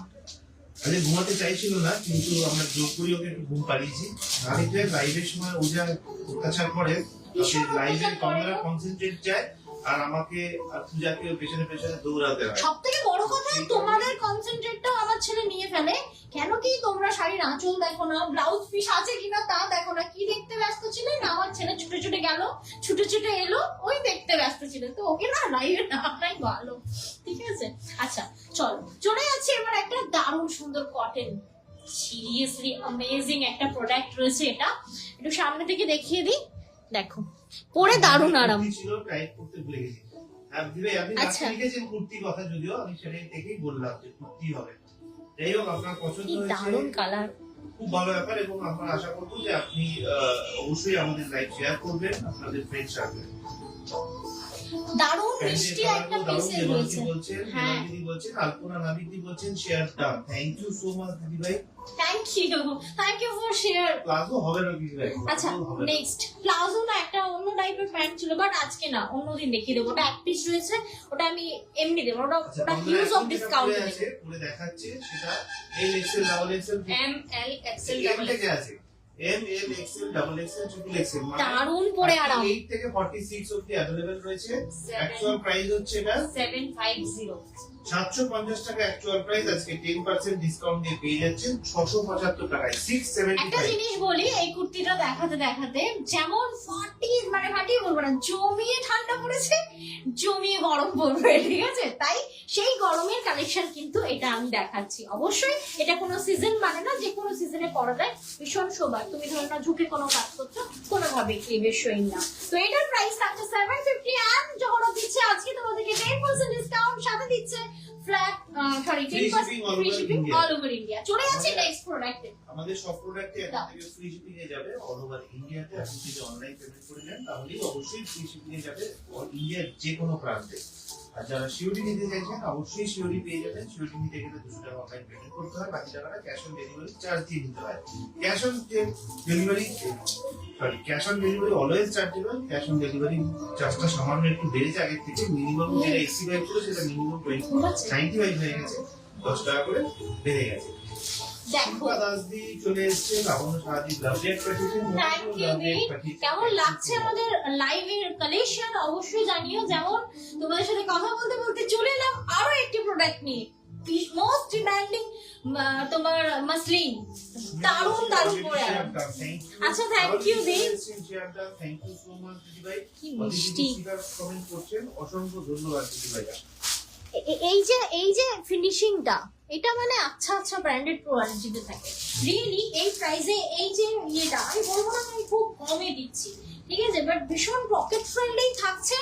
আরে ঘুমাতে চাইছিল না, কিন্তু আমরা জোর করে ওকে একটু ঘুম পাড়িয়েছি। নারীতে লাইভের সময় ও যা অত্যাচার করে, ভীষণ লাইভে অত্যাচার করে ক্যামেরা গো। কনসেন্ট্রেট যায়, আর আমাকে আর পূজাকে পেছনে পেছনে দৌড়াতে হয়। সব থেকে বড় কথা, তোমাদের কনসেন্ট্রেটটাও আমার ছেলে নিয়ে ফেলে। কেন কি তোমরা শাড়ির আঁচল দেখো না, ব্লাউজ পিস আছে কিনা তা দেখো না, কি দেখতে ব্যস্ত ছিলে না? আমার ছেলে ছুটে ছুটে গেল, ছুটে ছুটে এলো, ওই দেখতে ব্যস্ত ছিল। তো ওকে না লাইভে নামাই ভালো, ঠিক আছে? আচ্ছা চলো, চলে যাচ্ছি এবার একটা দারুণ সুন্দর কটন, সিরিয়াসলি অ্যামেজিং একটা প্রোডাক্ট রয়েছে। এটা একটু সামনে থেকে দেখিয়ে দিই, দেখো পরে দারুণ আরাম। কুর্তি ছিল, টাইপ করতে ভুলে গেছি। আপনি আচ্ছা। লিখেছেন কুর্তির কথা, যদিও আমি সেটাই থেকেই বললাম যে কুর্তি হবে। যাই হোক, আপনার পছন্দ কি হয়েছে, দারুণ কালার। খুব ভালো ব্যাপার। এবং আমরা আশা করবো যে আপনি অবশ্যই আমাদের লাইভ শেয়ার করবেন, আপনাদের ফ্রেন্ড সার্কেলে। দারুণ মিষ্টি একটা পিসেস রয়েছে। বলছেন, হ্যাঁ। দিদি বলছেন, আলপনা নাবিদি বলছেন share done. Thank you so much দিদি ভাই। Thank you for share. Palazzo হবে না দিদি ভাই? আচ্ছা, প্লাজো হবে না। নেক্সট প্লাজো না, একটা অন্য টাইপের প্যান্ট ছিল, বাট আজকে না, অন্যদিন দেখিয়ে দেবো। ওটা এক পিস রয়েছে, ওটা আমি এমনি দেবো, ওটা আচ্ছা, ওটা আমরা হিউজ অফ এখন যেটা ডিসকাউন্ট পরে দেবো। আছে, পরে দেখাচ্ছে সেটা L XL double XL M L XL M double থেকে আছে, M L XL double XL triple XL, দারুণ পরে আরাম। 8 থেকে 46 অবধি अवेलेबल রয়েছে। অ্যাকচুয়াল প্রাইস হচ্ছে এটা 750। 750 টাকা অ্যাকচুয়াল প্রাইস। আজকে 10% ডিসকাউন্ট দিয়ে পেয়ে যাচ্ছেন 675 টাকায়, একটা 675। জিনিস বলি, এই কুর্তিটা দেখাতে দেখাতে যেমন ফাটিয়ে বলবো না, জমিয়ে ঠান্ডা পড়েছে, জমিয়ে গরম পড়বে, ঠিক আছে? তাই সেই গরমের কালেকশন কিন্তু এটা আমি দেখাচ্ছি। অবশ্যই এটা কোনো সিজন মানে না, যে কোনো সিজনে পরা যায়, ভীষণ শোভা। তুমি ধরো না ঝুঁকে কোনো কাজ করছো, কোনোভাবে ক্লিভের শোয়িং না। তো এটার প্রাইস থাকছে 750, এন্ড জহরত দিচ্ছে আজকে তোমাদেরকে 10% ডিসকাউন্ট, সাথে দিচ্ছে flat sorry Free 10% shipping all free over shipping India. All over India. চলে যাচ্ছে নেক্সট প্রোডাক্টে। আমাদের সব প্রোডাক্টে এখন থেকে ফ্রি শিপিং এ যাবে অল ওভার ইন্ডিয়াতে। আপনি যদি অনলাইন পেমেন্ট করে নেন তাহলে অবশ্যই ফ্রি শিপিং এ যাবে ইন্ডিয়ার যে কোনো প্রান্তে। আর যারা সিওডি নিতে চাইছেন অবশ্যই সিওডি পেয়ে যাবেন। সিওডি নিতে গেলে 200 টাকা অনলাইন পেমেন্ট করতে হয়, বাকি টাকাটা ক্যাশ অন ডেলিভারি চার্জ দিয়ে দিতে হয়। Cash on delivery cash on delivery always chargeable. Cash on delivery চার্জটা সামান্য একটু বেড়েছে আগের থেকে। মিনিমাম যেটা 85 ছিল সেটা মিনিমাম 95 হয়ে গেছে, 10 টাকা করে বেড়ে গেছে। দেখো দাসদি চলে এসেছে, লাবণ্য সাহাজি লাভলি একটা পাঠিয়েছেন। থ্যাংক ইউ দি। কেমন লাগছে আমাদের লাইভের কালেকশন অবশ্যই জানিও। যেমন তোমাদের সাথে কথা বলতে বলতে চলে এলাম আরো একটি প্রোডাক্ট নিয়ে, মোস্ট ডিমান্ডিং তোমার মাসলিন, দারুণ দারুণ পরে আচ্ছা থ্যাংক ইউ দি। থ্যাংক ইউ সো মাচ দিদি ভাই। কি মিষ্টি কমেন্ট করছেন, অসংখ্য ধন্যবাদ দিদি ভাই। এই যে ফিনিশিংটা, এটা মানে আচ্ছা আচ্ছা ব্র্যান্ডেড কোয়ালিটিতে থাকে রিয়েলি। এই প্রাইসে এই যে ইয়েটা আমি বলবো না আমি খুব কমে দিচ্ছি, ঠিক আছে, বাট ভীষণ পকেট ফ্রেন্ডলি থাকছে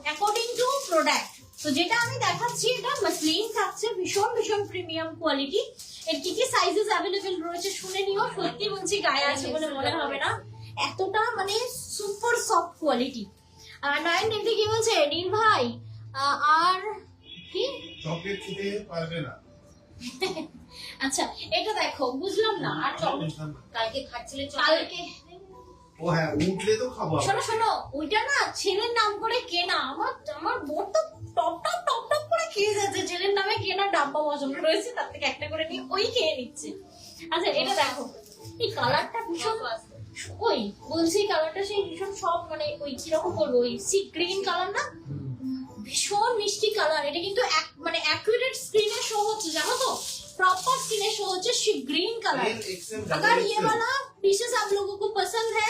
অ্যাকর্ডিং টু প্রোডাক্ট। তো যেটা আমি দেখাচ্ছি এটা মাসলিন থাকছে, ভীষণ ভীষণ প্রিমিয়াম কোয়ালিটি। এর কি কি সাইজেস অ্যাভেলেবেল রয়েছে শুনে নিও। সত্যি বলছি গায়ে আছে বলে মনে হবে না, এতটা মানে সুপার সফট কোয়ালিটি। নয়ন দেখতে কি বলছে নীল ভাই, আর কি চকলেট খেতে পারবে না। আচ্ছা এটা দেখো, বুঝলাম না। আর কালকে খাচ্ছিলে কালকে ও হ্যাঁ, উঠলে তো খাবো। শোনো শোনো, ওইটা না ছেলের নাম করে কেনা। আমার বোন তো টপ টপ টপ টপ করে খেয়ে যাচ্ছে। ছেলের নামে কেনা ডাব্বা পছন্দ রয়েছে, তার থেকে একটা করে নিয়ে ওই খেয়ে নিচ্ছে। আচ্ছা এটা দেখো, এই কালারটা ভীষণ, ওই বলছি কালারটা সেই ভীষণ সব মানে ওই কিরকম বলবো, ওই সি গ্রিন কালার না, ভীষণ মিষ্টি কালার। এটা কিন্তু মানে অ্যাকুরেট স্ক্রিনে শো হচ্ছে, জানো তো, प्रॉपर स्किन शो होचे ग्रीन कलर। अगर ये वाला पीसेस आप लोगों को पसंद है,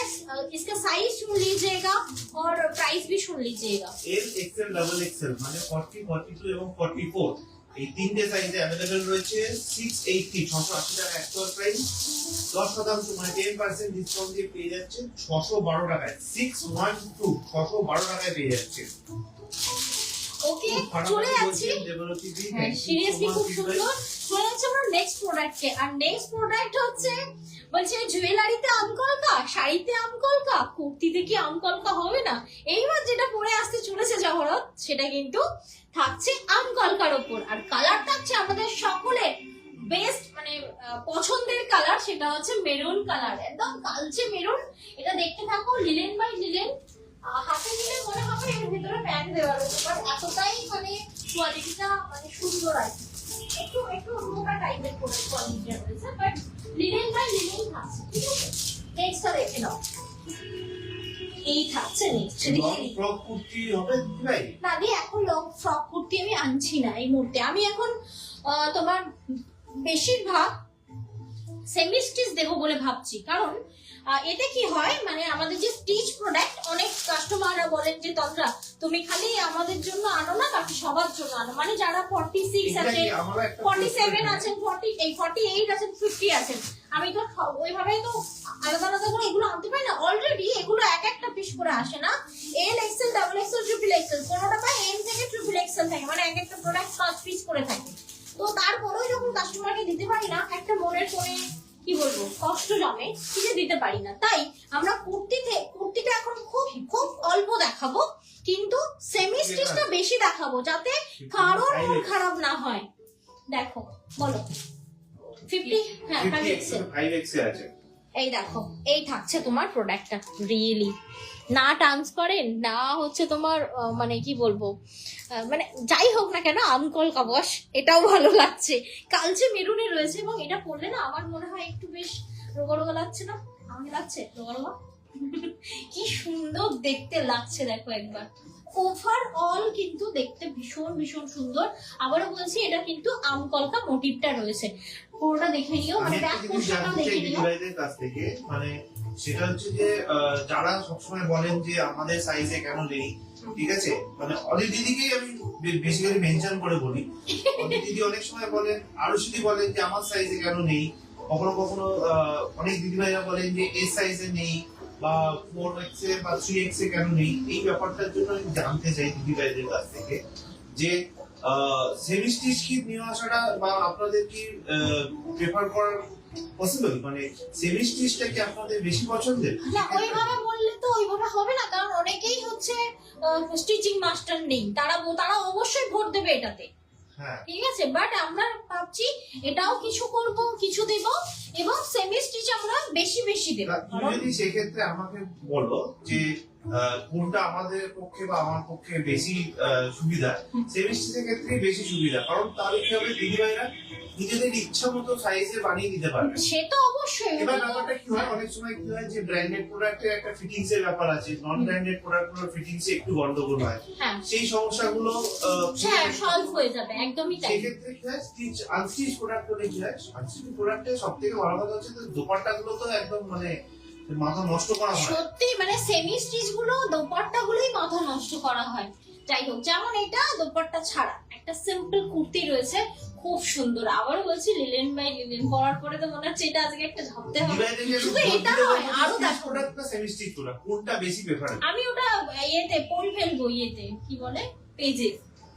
इसका साइज सुन लीजिएगा और प्राइस भी सुन लीजिएगा। एल एक्सएल डबल एक्सएल মানে 40 42 এবং 44 এই তিনটে সাইজে अवेलेबल রয়েছে। 680 680 টাকা অ্যাকচুয়াল প্রাইস, 10% মানে 10% ডিসকাউন্ট দিয়ে পেয়ে যাচ্ছে 612 টাকায়। 612 612 টাকায় পেয়ে যাচ্ছে। ওকে চলে যাচ্ছি, হ্যাঁ সিরিয়াসলি খুব সুন্দর। চলে যাচ্ছে আমরা নেক্সট প্রোডাক্টে। আর নেক্সট প্রোডাক্ট হচ্ছে বলছে জুয়েলারিতে আমকলকা, শাড়িতে আমকলকা, কুর্তিতে কি আমকলকা হবে না। এইবার যেটা পরে আসতে চলেছে জহরত, সেটা কিন্তু থাকছে আমকলকার ওপর। আর কালার থাকছে আমাদের সকলের বেস্ট মানে পছন্দের কালার, সেটা হচ্ছে মেরুন কালার, একদম কালচে মেরুন। এটা দেখতে থাকো, লিলেন বাই লিলেন। হাতে নিলে মনে হবে এর ভিতরে প্যান্ট দেওয়া রয়েছে, বাট এতটাই মানে কোয়ালিটিটা মানে সুন্দর আছে। একটু একটু মোটা টাইপের করে কোয়ালিটিটা রয়েছে, বাট লিনেন বাই লিনেন থাকছে, ঠিক আছে। নেক্সটটা দেখে নাও, এই থাকছে নেক্সট। ফ্রক কুর্তি হবে ভাই না দি, এখন লং ফ্রক কুর্তি আমি আনছি না এই মুহূর্তে। আমি এখন তোমার বেশিরভাগ সেমি স্টিচ দেবো বলে ভাবছি। কারণ এতে কি হয়, মানে আমাদের যে স্টিচ প্রোডাক্ট, অনেক কাস্টমাররা বলেন যে তন্দ্রা তুমি খালি আমাদের জন্য আনো না, বাকি সবার জন্য আনো। মানে যারা 46 আছেন, 47 আছেন, 48 আছেন, 50 আছেন, আমি তো ওইভাবেই তো আলাদা আলাদা করে এগুলো আনতে পারি না। অলরেডি এগুলো এক একটা পিস করে আসে না, এল XL, double XL, triple Excel, কোনোটা বা এম থেকে ট্রিপল এক্সেল থাকে, মানে এক একটা প্রোডাক্ট 5 পিস করে থাকে। তো তারপরেও যখন কাস্টমারকে দিতে পারি না, একটা মনের কোণে কি বলবো কষ্ট জমে, কিছু দিতে পারি না। তাই আমরা কুর্তিটা এখন খুব খুব অল্প দেখাবো, কিন্তু সেমি স্টিচটা বেশি দেখাবো, যাতে কারোর মন খারাপ না হয়। দেখো বলো 50, হ্যাঁ 5 এক্সেল আছে। এই দেখো, এই থাকছে তোমার প্রোডাক্টটা। রিয়েলি না টান্স করেন না হচ্ছে তোমার মানে কি বলবো, মানে যাই হোক না কেন আমকল কাবস, এটাও ভালো লাগছে। কালচে মেরুনে রয়েছে, এবং এটা পরলে না আমার মনে হয় একটু বেশ রোগা রোগা লাগছে না, আমাকে লাগছে রোগা রোগা। কি সুন্দর দেখতে লাগছে দেখো একবার। ওভারঅল কিন্তু দেখতে ভীষণ ভীষণ সুন্দর। আবারও বলছি, এটা কিন্তু আমকলকা মোটিভটা রয়েছে। পুরোটা দেখে নিও, মানে ব্যাক পোর্শনটাও দেখে নিও। কাছ থেকে মানে সেটা হচ্ছে যে যারা সবসময় বলেন যে আমাদের সাইজে কেন নেই, ঠিক আছে, মানে অলি দিদিকেই আমি বেসিক্যালি মেনশন করে বলি। অলি দিদি অনেক সময় বলেন, আরো দিদি বলেন যে আমার সাইজে কেন নেই। কখনো কখনো অনেক দিদিভাইরা বলেন যে এস সাইজে নেই, বা 4X এ বা 3X এ কেন নেই। এই ব্যাপারটার জন্য আমি জানতে চাই দিদিভাইদের কাছ থেকে যে সেমি স্টিচ কি নিয়ে আসাটা বা আপনাদের কি প্রেফার করার পসিবল, মানে সেমি স্টিচটা কি আপনাদের বেশি পছন্দের? না ওইভাবে বললে তো ওইভাবে হবে না, কারণ অনেকেই হচ্ছে স্টিচিং মাস্টার নেই, তারা অবশ্যই ভোট দেবে এটাতে। হ্যাঁ, ঠিক আছে, বাট আমরা ভাবছি এটাও কিছু করব, কিছু দেব, এবং সেমি স্টিচ আমরা বেশি বেশি দেব। তুমি যদি সেক্ষেত্রে আমাকে বলো যে কোনটা আমাদের পক্ষে বা আমার পক্ষে বেশি সুবিধা, সেমি স্টিচের ক্ষেত্রে বেশি সুবিধা, কারণ তাহলে কি হবে, দিদিভাইরা নিজেদের ইচ্ছা মতো সাইজে বানিয়ে নিতে পারবে। সে তো অবশ্যই। এবার ব্যাপারটা কি হয়, অনেক সময় কি হয় যে ব্র্যান্ডেড প্রোডাক্টের একটা ফিটিংস এর ব্যাপার আছে, নন ব্র্যান্ডেড প্রোডাক্ট গুলোর ফিটিংস এ একটু গন্ডগোল হয়, হ্যাঁ সেই সমস্যাগুলো হ্যাঁ সলভ হয়ে যাবে, একদমই তাই। সেক্ষেত্রে কি হয়, স্টিচ আনস্টিচ প্রোডাক্ট হলে কি হয়, আনস্টিচ প্রোডাক্টে সব থেকে বড় কথা হচ্ছে যে দোপাট্টা গুলো তো একদম মানে মাথা নষ্ট করা হয়। সত্যি মানে সেমি স্টিচ গুলো দোপাট্টা গুলোই মাথা নষ্ট করা হয়। যাই হোক, যেমন এটা দোপাট্টা ছাড়া একটা সিম্পল কুর্তি রয়েছে, খুব সুন্দর। আবার বলছি লিলেন বাই লিলেন, পরার পরে তো মনে হচ্ছে এটা আজকে একটা ঝাপতে হবে। শুধু এটা নয়, আরো দেখো প্রোডাক্ট না সেমি স্টিচ প্রোডাক্ট কোনটা বেশি প্রেফার? আমি ওটা ইয়েতে পড়ে ফেলবো, ইয়েতে কি বলে পেজে,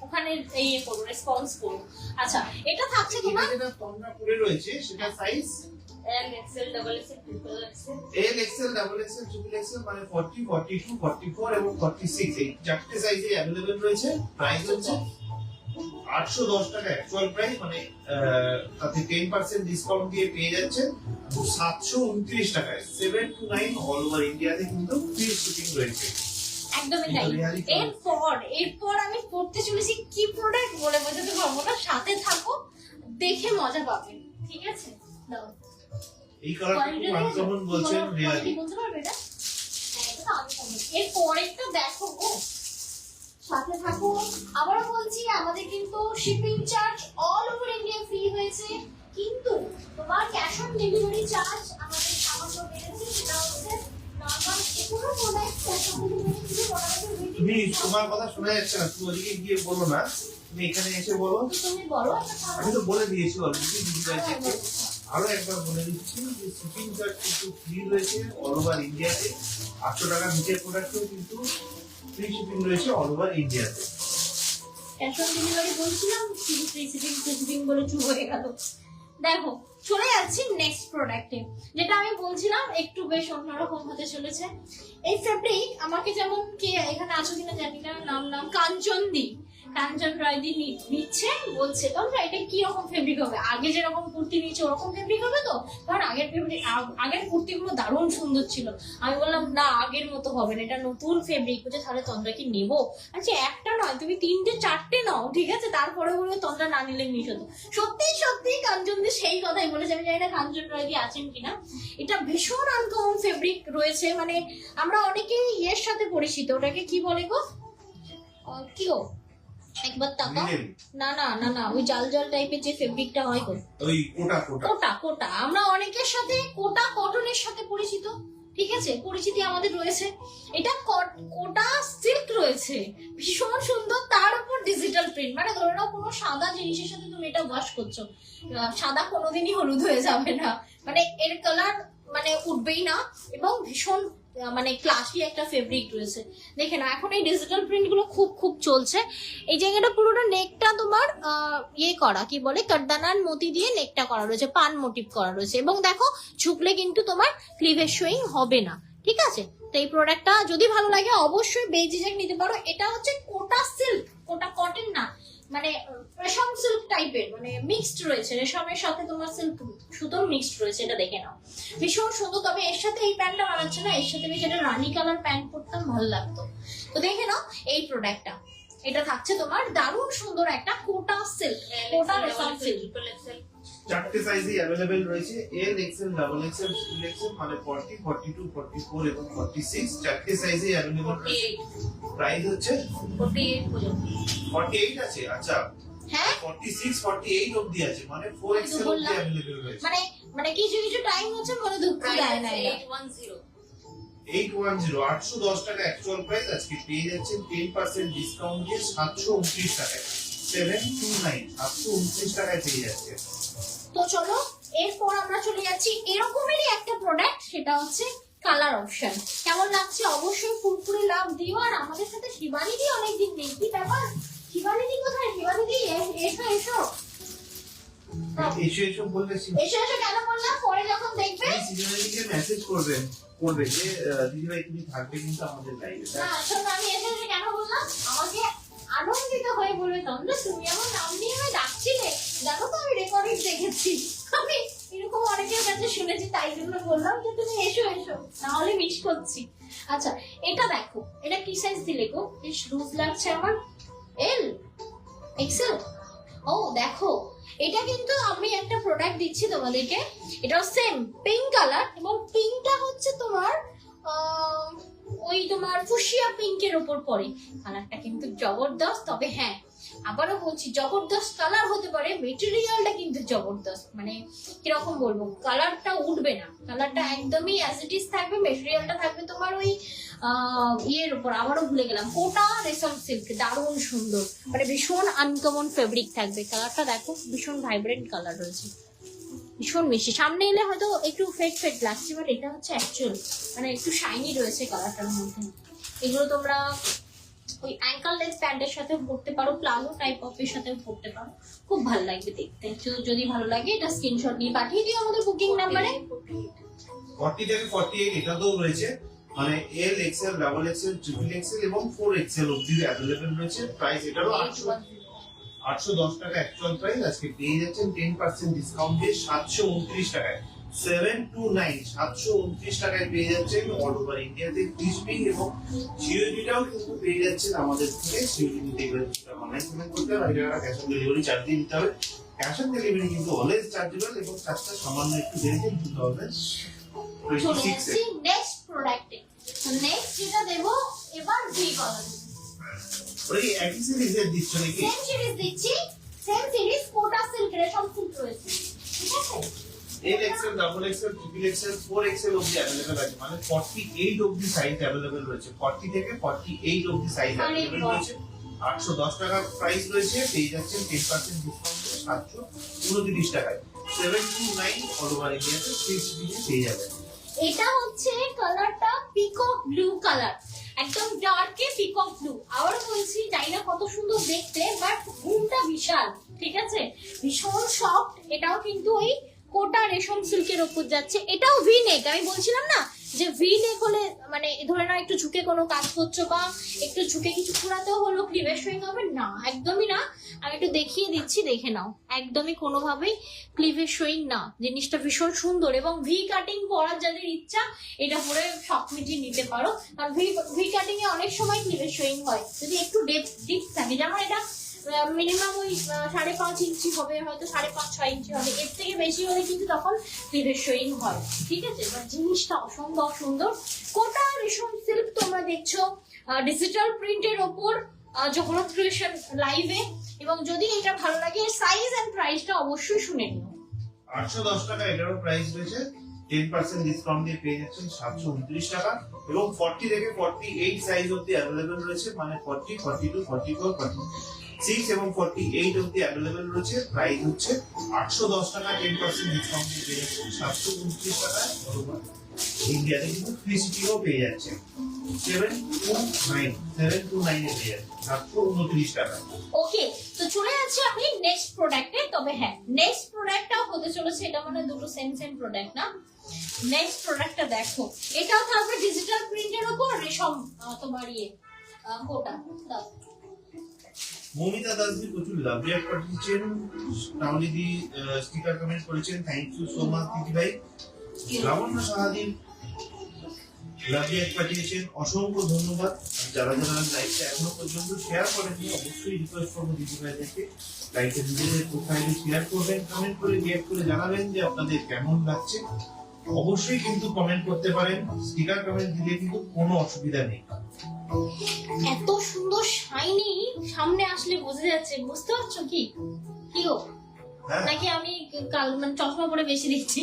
ওখানে ইয়ে করবো, রেসপন্স করবো। আচ্ছা, এটা থাকছে তোমার যেটা তোমরা পরে রয়েছে সেটা সাইজ এল XL double XL triple Excel. এল XL double XL triple XL মানে 40 42 44 এবং 46 এই চারটে সাইজে अवेलेबल রয়েছে। প্রাইস হচ্ছে 810 টাকা অ্যাকচুয়াল প্রাইস, মানে তাতে 10% ডিসকাউন্ট দিয়ে পেয়ে যাচ্ছেন 729 টাকায়। 7 to 9 অল ওভার ইন্ডিয়াতে কিন্তু ফ্রি শিপিং রয়েছে। একদমই তাই। এরপর আমি পড়তে চলেছি কি প্রোডাক্ট বলে বোঝাতে পারবো না, সাথে থাকো, দেখে মজা পাবে। ঠিক আছে, দাও। এই কালারটা খুব আনকমন বলছেন রিয়ালি। বলতে পারবে এটা? হ্যাঁ, এটা তো আনকমন। এর পরেরটা দেখো গো, সাথে থাকো। আবারও বলছি, আমাদের কিন্তু shipping charge all over India free হয়েছে, কিন্তু তোমার ক্যাশ অন ডেলিভারি চার্জ আমাদের সামান্য বেড়েছে। সেটা হচ্ছে নরমাল কোনো প্রোডাক্ট ক্যাশ অন ডেলিভারি থেকে তুমি তোমার কথা শোনা যাচ্ছে না, তুমি ওদিকে গিয়ে বলো না, তুমি এখানে এসে বলো। তুমি বলো। আমি তো বলে দিয়েছি অলরেডি, দিদিভাইকে আরো একবার বলে দিচ্ছি যে শিপিং চার্জ কিন্তু ফ্রি রয়েছে অল ওভার ইন্ডিয়াতে। 800 টাকার নিচের প্রোডাক্টও কিন্তু ফ্রি শিপিং রয়েছে অল ওভার ইন্ডিয়াতে। ক্যাশ অন ডেলিভারি বলছিলাম, ফ্রি শিপিং বলে চুপ হয়ে গেল। দেখো, চলে যাচ্ছি নেক্সট প্রোডাক্টে, যেটা আমি বলছিলাম একটু বেশ অন্যরকম হতে চলেছে। এই ফেব্রিক আমাকে, যেমন কে এখানে আছো কিনা জানি না, নাম কাঞ্চন রায়দি নিচ্ছে, বলছে তোমরা এটা কি রকম ফেব্রিক হবে, আগে যেরকম কুর্তি নিচ্ছে ওরকম ফেব্রিক হবে তো? কারণ আগের কুর্তিগুলো দারুণ সুন্দর ছিল। আমি বললাম না, আগের মতো হবে না, এটা নতুন ফেব্রিক হচ্ছে। তাহলে তন্দ্রা কি নেবো? আচ্ছা, একটা নয়, তুমি 3টে 4টে নাও, ঠিক আছে? তারপরে বলবো তন্দ্রা না নিলে মিশো। সত্যি কাঞ্চনদি সেই কথাই বলেছে। আমি জানি না কাঞ্চন রায়দি আছেন কিনা। এটা ভীষণ আনকমন ফেব্রিক রয়েছে, মানে আমরা অনেকেই এর সাথে পরিচিত, ওটাকে কি বলে গো, কি গো একবার তাকাও। না, ওই জাল টাইপের যে ফেব্রিকটা হয় গো, ওই কোটা। আমরা অনেকের সাথে কোটা কটনের সাথে পরিচিত, ঠিক আছে? পরিচিতি আমাদের রয়েছে। এটা কোটা সিল্ক রয়েছে, ভীষণ সুন্দর। তার উপর ডিজিটাল প্রিন্ট, মানে ধরে নাও কোনো সাদা জিনিসের সাথে তুমি এটা ওয়াশ করছো, সাদা কোনোদিনই হলুদ হয়ে যাবে না, মানে এর কালার মানে উঠবেই না, এবং ভীষণ মানে ক্লাসি একটা ফেব্রিক রয়েছে। দেখে না, এখন এই ডিজিটাল প্রিন্ট গুলো খুব চলছে। এই জায়গাটা পুরোটা নেকটা তোমার ইয়ে করা, কি বলে, কাটদানার মতি দিয়ে নেকটা করা রয়েছে, পান মোটিভ করা রয়েছে, এবং দেখো ঝুঁকলে কিন্তু তোমার ক্লিভেজ শোয়িং হবে না, ঠিক আছে? তো এই প্রোডাক্টটা যদি ভালো লাগে অবশ্যই বেজিজেক নিতে পারো। এটা হচ্ছে কোটা সিল্ক, কোটা কটন না, মানে রেশম সিল্ক টাইপের, মানে মিক্সড রয়েছে, রেশমের সাথে তোমার সিল্ক সুতোর মিক্সড রয়েছে। এটা দেখে নাও, ভীষণ সুন্দর। তবে এর সাথে এই প্যান্টটা বানাচ্ছে না, এর সাথে আমি যেটা রানী কালার প্যান্ট পরতাম ভালো লাগতো। তো দেখে নাও এই প্রোডাক্টটা, এটা থাকছে তোমার দারুণ সুন্দর একটা কোটা সিল্ক, কোটা রেশম সিল্ক। Triple Excel. 4টে সাইজে अवेलेबल রয়েছে, এল XL double XL triple XL, মানে 40 42 44 এবং 46 চারটে সাইজে अवेलेबल রয়েছে। প্রাইস হচ্ছে 48 পর্যন্ত। 48 আছে। আচ্ছা, হ্যাঁ 46 48 অবধি আছে, মানে 4 এক্সেল অবধি अवेलेबल রয়েছে। মানে কিছু টাইম হচ্ছে মনে দুঃখ দেয় না। 810 810 টাকা অ্যাকচুয়াল প্রাইস, আজকে পেয়ে যাচ্ছেন 10% ডিসকাউন্ট দিয়ে 729 টাকায়। 729 729 টাকায় পেয়ে যাচ্ছে। তো চলো, এরপর আমরা চলে যাচ্ছি এরকমেরই একটা প্রোডাক্ট, সেটা হচ্ছে কালার অপশন। কেমন লাগছে অবশ্যই ফুরফুরে লাভ দিও। আর আমাদের সাথে শিবানীদি অনেকদিন নেই, কি ব্যাপার? শিবানীদি কোথায়? শিবানীদি এসো এসো এসো এসো বললে এসো এসো কেন বললাম? পরে যখন দেখবে সিজনালিকে মেসেজ করবে যে দিদি ভাই তুমি থাকবে কিন্তু আমাদের লাইভে। না শোনো, আমি এসে এসে কেন বললাম? আমাকে আনন্দিত হয়ে বলবে তন্দ্রা তুমি আমার নাম নিয়ে আমি ডাকছিলে, জানো তো আমি রেকর্ডিং দেখেছি, আমি এরকম অনেকের কাছে শুনেছি, তাই জন্য বললাম যে তুমি এসো এসো, নাহলে মিস করছি। আচ্ছা এটা দেখো, এটা কি সাইজ দিলে গো? বেশ লুজ লাগছে আমার। L XL? ও দেখো, এটা কিন্তু আমি একটা প্রোডাক্ট দিচ্ছি তোমাদেরকে, এটাও সেম পিঙ্ক কালার, এবং পিঙ্কটা হচ্ছে তোমার ওই তোমার ফুশিয়া পিঙ্কের উপর পড়ে। কালারটা কিন্তু জবরদস্ত, তবে হ্যাঁ আবারও বলছি জবরদস্ত কালার হতে পারে, মেটেরিয়ালটা কিন্তু জবরদস্ত, মানে কিরকম বলবো, কালারটা উঠবে না, কালারটা একদমই অ্যাজ ইট ইজ থাকবে, মেটেরিয়ালটা থাকবে তোমার ওই ইয়ের উপর, আবারও ভুলে গেলাম, কোটা রেশম সিল্ক, দারুণ সুন্দর, মানে ভীষণ আনকমন ফেব্রিক থাকবে। কালারটা দেখো ভীষণ ভাইব্রেন্ট কালার রয়েছে, ভীষণ মিষ্টি। সামনে এলে হয়তো একটু ফেড ফেড লাগছে, বাট এটা হচ্ছে অ্যাকচুয়াল মানে একটু শাইনি রয়েছে কালারটার মধ্যে। এগুলো তোমরা ওই অ্যাঙ্কল লেস প্যান্টের সাথে পরতে পারো, প্লাজো টাইপ অফের সাথে পরতে পারো, খুব ভালো লাগবে দেখতে। যদি ভালো লাগে এটা স্ক্রিনশট নিয়ে পাঠিয়ে দিও আমাদের বুকিং নাম্বারে। 40 থেকে 48 এটা তো রয়েছে, মানে এল XL, double XL, triple Excel এবং 4 এক্সেল অবধি अवेलेबल রয়েছে। প্রাইস এটারও 810 টাকা অ্যাকচুয়াল প্রাইস, আজকে পেয়ে যাচ্ছেন 10% ডিসকাউন্ট দিয়ে 729 টাকায়। 729 729 টাকায় পেয়ে যাচ্ছেন অল ওভার ইন্ডিয়াতে ফ্রি শিপিং, এবং সিওডিটাও কিন্তু পেয়ে যাচ্ছেন আমাদের থেকে। সিওডি নিতে গেলে অনলাইন পেমেন্ট করতে হবে, এটা ক্যাশ অন ডেলিভারি চার্জ দিয়ে নিতে হবে। ক্যাশ অন ডেলিভারি কিন্তু অলওয়েজ চার্জেবল, এবং চার্জটা সামান্য একটু বেড়েছে 2026 নেক্সট প্রোডাক্টে। নেক্সট যেটা দেবো এবার ভি কলার, ওই একই সিরিজের দিচ্ছ নাকি? সেম সিরিজ দিচ্ছি, সেম সিরিজ কোটা সিল্ক রেশম সিল্ক রয়েছে, ঠিক আছে? L XL, double XL, triple XL, 4 XL অবধি अवेलेबल আছে, মানে 48 অবধি সাইজ अवेलेबल রয়েছে। 40 থেকে 48 অবধি সাইজ अवेलेबल রয়েছে। 810 টাকা প্রাইস রয়েছে, পেয়ে যাচ্ছেন 10% ডিসকাউন্ট 729 টাকায়। 729 অল ওভার ইন্ডিয়াতে ফ্রি শিপিং পেয়ে যাবেন। এটা হচ্ছে কালারটা পিকক ব্লু কালার, একদম ডার্কে পিকক ব্লু। আবার বলছি জানি না কত সুন্দর দেখতে, বাট ঘুমটা বিশাল, ঠিক আছে? ভীষণ সফট, এটাও কিন্তু ওই কোটা রেশম সিল্কের উপর যাচ্ছে। এটাও ভি নেক, আমি বলছিলাম না যে ভি নেক হলে মানে ধরে নাও একটু ঝুঁকে কোনো কাজ করছো, বা একটু ঝুঁকে কিছু পুরাতেও হলো ক্লিভেজ শোয়িং হবে না, একদমই না। আমি একটু দেখিয়ে দিচ্ছি, দেখে নাও, একদমই কোনোভাবেই ক্লিভেজ শোয়িং না। জিনিসটা ভীষণ সুন্দর, এবং ভি কাটিং পরার যাদের ইচ্ছা এটা পরে শখ মিটিয়ে নিতে পারো, কারণ ভি কাটিং এ অনেক সময় ক্লিভেজ শোয়িং হয় যদি একটু ডিপ থাকে। যেমন এটা মিনিমাম ওই 5.5 ইঞ্চি হবে, হয়তো 5.5-6 ইঞ্চি হবে, এর থেকে বেশি হলে কিন্তু তখন ক্লিভেজ শোয়িং হয়, ঠিক আছে? এবার জিনিসটা অসম্ভব সুন্দর, কোটা রেশম সিল্ক তোমরা দেখছো ডিজিটাল প্রিন্টের ওপর জগন্নাথ ক্রিয়েশন লাইভে। এবং যদি এটা ভালো লাগে, সাইজ এন্ড প্রাইসটা অবশ্যই শুনে নিও। 810 টাকা এটারও প্রাইস রয়েছে, 10% ডিসকাউন্ট দিয়ে পেয়ে যাচ্ছেন 729 টাকা, এবং 40 থেকে 48 সাইজ অবধি अवेलेबल রয়েছে, মানে 40, 42, 44, 46 এবং 48 অবধি अवेलेबल রয়েছে। প্রাইস হচ্ছে 810 টাকা, 10% ডিসকাউন্ট দিয়ে পেয়ে যাচ্ছেন 729 টাকায়। বরাবর ইন্ডিয়াতে কিন্তু ফ্রি শিপিংও পেয়ে যাচ্ছে। 729 এ পেয়ে যাচ্ছে 729 টাকা। ওকে, তো চলে যাচ্ছি আমি নেক্সট প্রোডাক্টে। তবে হ্যাঁ, নেক্সট প্রোডাক্টটাও হতে চলেছে, এটা মানে দুটো সেম প্রোডাক্ট না। নেক্সট প্রোডাক্টটা দেখো, এটাও থাকবে ডিজিটাল প্রিন্টের উপর রেশম তোমার ইয়ে কোটা। মমিতা দাসজি প্রচুর লাভ রিয়াক্ট পাঠিয়েছেন, তাহলে স্টিকার কমেন্ট করেছেন, থ্যাংক ইউ সো মাচ দিদি ভাই। লাবণ্য সাহাদিন লাভ রিয়াক্ট পাঠিয়েছেন, অসংখ্য ধন্যবাদ। যারা লাইভটা এখনো পর্যন্ত শেয়ার করেননি, অবশ্যই রিকোয়েস্ট করবো দিদি ভাইদেরকে লাইভে নিজেদের প্রোফাইলে শেয়ার করবেন, কমেন্ট করে রিয়াক্ট করে জানাবেন যে আপনাদের কেমন লাগছে। অবশ্যই কিন্তু কমেন্ট করতে পারেন, স্টিকার কমেন্ট দিলে কিন্তু কোনো অসুবিধা নেই। এত সুন্দর শাইনি, সামনে আসলে বোঝা যাচ্ছে, বুঝতে পারছো কি কি গো? হ্যাঁ, নাকি আমি কাল মানে চশমা পরে বেশি দেখছি?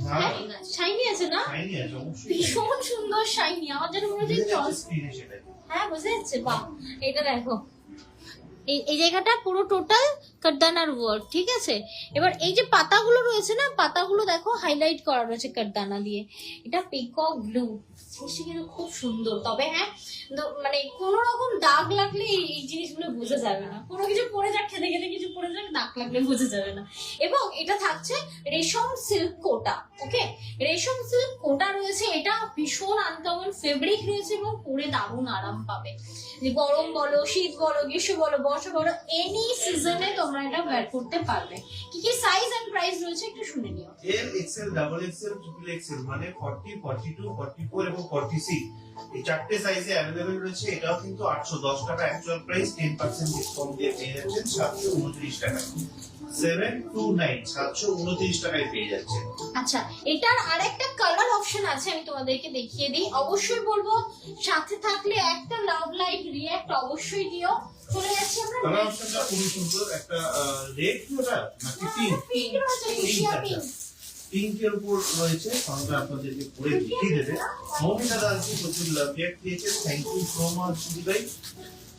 হ্যাঁ, শাইনি আছে না? শাইনি আছে, অবশ্যই ভীষণ সুন্দর শাইনি, আমার যেন মনে হচ্ছে চশমা। স্ক্রিনে সেটাই। হ্যাঁ বোঝা যাচ্ছে, বাহ। এটা দেখো, এই জায়গাটা পুরো টোটাল কারদানার ওয়ার্ক, ঠিক আছে। এবার এই যে পাতাগুলো রয়েছে না, পাতাগুলো দেখো হাইলাইট করা রয়েছে কারদানা দিয়ে। এটা পিকক ব্লু, কিন্তু খুব সুন্দর। তবে হ্যাঁ, মানে কোনো রকম দাগ লাগলে এই জিনিসগুলো বোঝা যাবে না। কোনো কিছু পরে যাক, খেতে খেতে কিছু পরে যাক, দাগ লাগলে বোঝা যাবে না। এবং এটা থাকছে রেশম সিল্ক কোটা, ওকে। রেশম সিল্ক কোটা রয়েছে, এটা ভীষণ আনকমন ফেব্রিক রয়েছে এবং পরে দারুণ আরাম পাবে। গরম বলো, শীত বলো, গ্রীষ্ম বলো, বর্ষা বলো, এনি সিজনে তোমরা এটা ওয়্যার করতে পারবে। কি কি সাইজ এন্ড প্রাইস রয়েছে একটু শুনে নিও। L, XL, double XL, triple XL মানে 40, 42, 44 এবং 46 এই চারটে সাইজে अवेलेबल রয়েছে। এটাও কিন্তু 810 টাকা অ্যাকচুয়াল প্রাইস, 10% ডিসকাউন্ট দিয়ে পেয়ে যাচ্ছেন 729 টাকা। 729 729 টাকায় পেয়ে যাচ্ছে। আচ্ছা, এটার আরেকটা কালার অপশন আছে, আমি তোমাদেরকে দেখিয়ে দিই। অবশ্যই বলবো সাথে থাকলে একটা লাভ লাইট রিঅ্যাক্ট অবশ্যই দিও। চলে যাচ্ছি আমরা কালার অপশনটা খুবই সুন্দর, একটা রেড ওটা নাকি পিঙ্ক, পিঙ্ক রয়েছে, ফুশিয়া পিঙ্ক। পিঙ্কের উপর রয়েছে। সঙ্গে আপনাদেরকে পরে দেখিয়ে দেবে। মৌমিতা দাসজি প্রচুর লাভ রিঅ্যাক্ট দিয়েছে, thank you so much Sudip ভাই।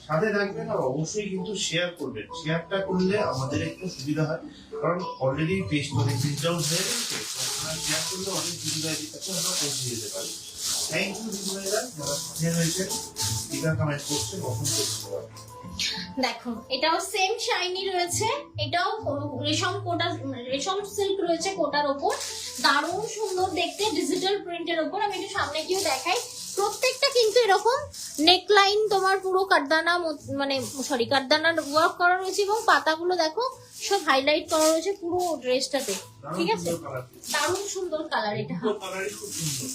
সাথে থাকবেন আর অবশ্যই কিন্তু শেয়ার করবেন। শেয়ারটা করলে আমাদের একটু সুবিধা হয়, কারণ অলরেডি পেজ করে প্রিন্টআউট হয়ে গেছে। আপনারা শেয়ার করলে অনেক দিদিভাইদের কাছে আমরা পৌঁছে যেতে পারি। থ্যাংক ইউ দিদিভাইরা যারা সাথে রয়েছেন, টিকা কমেন্ট করছেন, অসংখ্য ধন্যবাদ। দেখো এটাও সেম শাইনি রয়েছে, এটাও রেশম কোটা, রেশম সিল্ক রয়েছে কোটার ওপর, দারুণ সুন্দর দেখতে, ডিজিটাল প্রিন্টের ওপর। আমি একটু সামনে গিয়ে দেখাই। প্রত্যেকটা কিন্তু এরকম নেকলাইন তোমার পুরো কারদানা, মানে সরি কারদানার ওয়ার্ক করা রয়েছে এবং পাতাগুলো দেখো সব হাইলাইট করা রয়েছে পুরো ড্রেসটাতে, ঠিক আছে। দারুণ সুন্দর কালার, এটা কালারই খুব সুন্দর,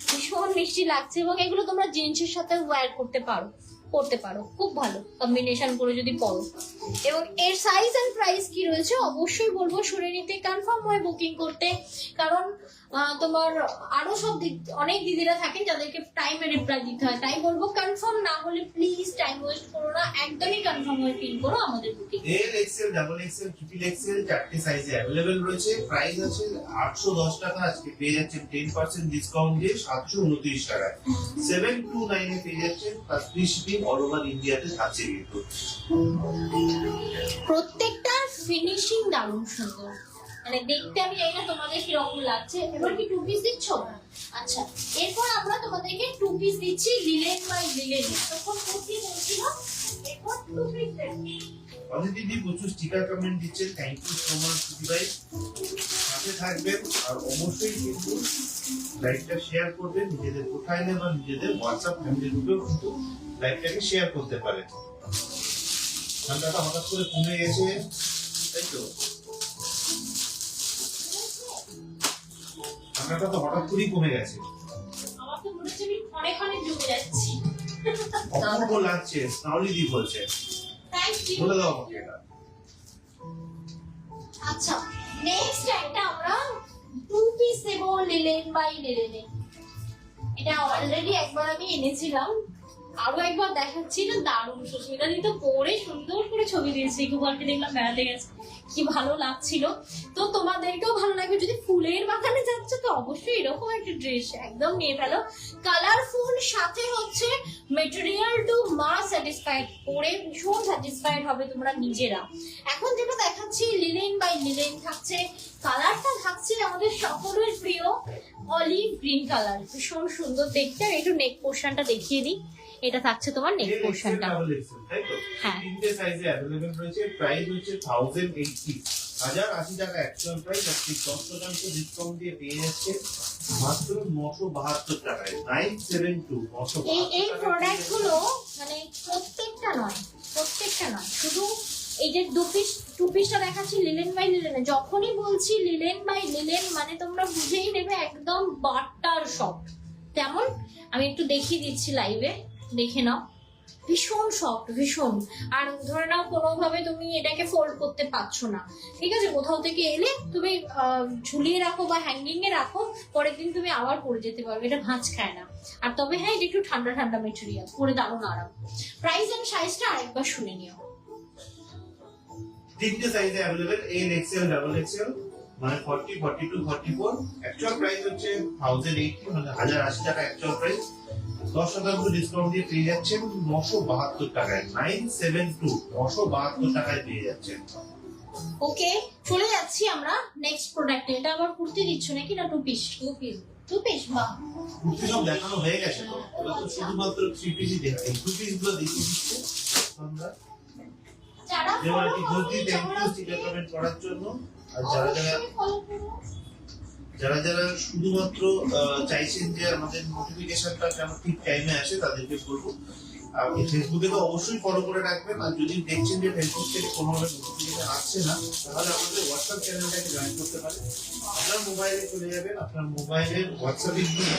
ভীষণ মিষ্টি লাগছে এবং এগুলো তোমরা জিন্সের সাথে ওয়্যার করতে পারো, খুব ভালো কম্বিনেশন করে যদি পরো। এবং এর সাইজ এন্ড প্রাইস কি রয়েছে অবশ্যই বলবো শুনে নিতে, কনফার্ম হয়ে বুকিং করতে। কারণ তোমার আরো সব অনেক দিদিরা থাকেন যাদেরকে টাইমে রিপ্লাই দিতে হয়, তাই বলবো কনফার্ম না হলে প্লিজ টাইম ওয়েস্ট করো না, একদমই কনফার্ম হয়ে পিন করো আমাদের booking. L, XL, double XL, triple XL চারটি সাইজে अवेलेबल রয়েছে। প্রাইস আছে 810 টাকা, আজকে পেয়ে যাচ্ছেন 10% ডিসকাউন্ট দিয়ে 729 টাকায়। 729 এ পেয়ে যাচ্ছেন, plus free shipping all over ইন্ডিয়াতে থাকছে কিন্তু। প্রত্যেকটার ফিনিশিং দারুণ সুন্দর, মানে দেখতে আমি জানি না তোমাদের কিরকম লাগছে। এবার কি 2 পিস দিচ্ছ? আচ্ছা, এরপর আমরা তোমাদেরকে 2 পিস দিচ্ছি লিলেন বাই লিলেন। তখন প্রতি বলছিল এরপর 2 পিস দেবো। অনেক দিদি প্রচুর স্টিকার কমেন্ট দিচ্ছেন, thank you so much Sudip ভাই। সাথে থাকবেন আর অবশ্যই কিন্তু লাইভটা শেয়ার করবেন, নিজেদের প্রোফাইলে বা নিজেদের হোয়াটসঅ্যাপ ফ্যামিলি গ্রুপেও কিন্তু লাইভটাকে শেয়ার করতে পারেন। ঠান্ডাটা হঠাৎ করে কমে গেছে, তাই তো? ঠান্ডাটা তো হঠাৎ করেই কমে গেছে। আমার তো মনে হচ্ছে আমি ক্ষণে ক্ষণে জমে যাচ্ছি। অপূর্ব লাগছে, সাউলি দি বলছে। Thank you. বলে দাও আমাকে এটা। আচ্ছা, নেক্সট একটা আমরা 2 পিস দেব লিলেন বাই লিলেনে। এটা অলরেডি একবার আমি এনেছিলাম, আরো একবার দেখাচ্ছি। না দারুণ, সুস্মিতা দি তো পরে সুন্দর করে ছবি দিয়েছে, গোপালকে দেখলাম বেড়াতে গেছে, কি ভালো লাগছিল। তো তোমাদেরকেও ভালো লাগবে, যদি ফুলের বাগানে যাচ্ছে তো অবশ্যই এরকম একটা ড্রেস একদম নিয়ে ফেলো। কালারফুল, সাথে হচ্ছে মেটেরিয়াল টু মা স্যাটিসফাইড, পরে ভীষণ স্যাটিসফাইড হবে তোমরা নিজেরা। এখন যেটা দেখাচ্ছি লিলেন বাই লিলেন থাকছে, কালারটা থাকছে আমাদের সকলের প্রিয় অলিভ গ্রিন কালার, ভীষণ সুন্দর দেখতে। আমি একটু নেক পোর্শনটা দেখিয়ে দিই, এটা থাকছে তোমার নেক পোর্শনটা। হ্যাঁ, তিনটে সাইজে अवेलेबल রয়েছে। প্রাইস হচ্ছে 1080 1080 টাকা অ্যাকচুয়াল প্রাইস, আর 10% ডিসকাউন্ট দিয়ে পেয়ে যাচ্ছে মাত্র 972 টাকায়। 972 এই প্রোডাক্ট গুলো মানে প্রত্যেকটা নয়, শুধু এই যে 2 পিসটা দেখাচ্ছি লিলেন বাই লিলেনে। যখনই বলছি লিলেন বাই লিলেন মানে তোমরা বুঝেই নেবে একদম বাটার সফট। তেমন আমি একটু দেখিয়ে দিচ্ছি লাইভে, দেখে নাও, ভীষণ সফট, ভীষণ। আর ধরে নাও কোনোভাবে তুমি এটাকে ফোল্ড করতে পারছো না, ঠিক আছে, কোথাও থেকে এলে তুমি ঝুলিয়ে রাখো বা হ্যাঙ্গিং এ রাখো, পরের দিন তুমি আবার পরে যেতে পারবে, এটা ভাঁজ খায় না। আর তবে হ্যাঁ, এটা একটু ঠান্ডা ঠান্ডা মেটেরিয়াল, পরে দারুণ আরাম। প্রাইস এন্ড সাইজটা আরেকবার শুনে নিও। তিনটে সাইজে अवेलेबल, এল, এক্সেল, ডাবল এক্সেল মানে 40, 42, 44। অ্যাকচুয়াল প্রাইস হচ্ছে 1080 মানে 1080 টাকা অ্যাকচুয়াল প্রাইস। 10% ডিসকাউন্ট দিয়ে পেয়ে যাচ্ছেন 972 টাকায়। 972 টাকায় পেয়ে যাচ্ছেন। ওকে, চলে যাচ্ছি আমরা নেক্সট প্রোডাক্টে। এটা আবার কুর্তি দিচ্ছ নাকি না টু পিস? টু পিস, বাহ। কুর্তি সব দেখানো হয়ে গেছে তো, এবার তো শুধুমাত্র 3 পিসই দেখাই। 2 পিস গুলো দেখিয়ে দিচ্ছি আমরা। যারা যেমন follow কি বলছি, করবে, থ্যাংক ইউ যারা স্টিকার কমেন্ট করার জন্য। আর যারা যারা অবশ্যই follow করো। যারা শুধুমাত্র চাইছেন যে আমাদের নোটিফিকেশনটা যেন ঠিক টাইমে আসে, তাদেরকে বলবো আপনি ফেসবুকে তো অবশ্যই ফলো করে রাখবেন। আর যদি দেখছেন যে ফেসবুক থেকে কোনোভাবে নোটিফিকেশন আসছে না, তাহলে আমাদের হোয়াটসঅ্যাপ চ্যানেলটাকে জয়েন করতে পারেন। আপনার মোবাইলে চলে যাবেন, আপনার মোবাইলের হোয়াটসঅ্যাপে গিয়ে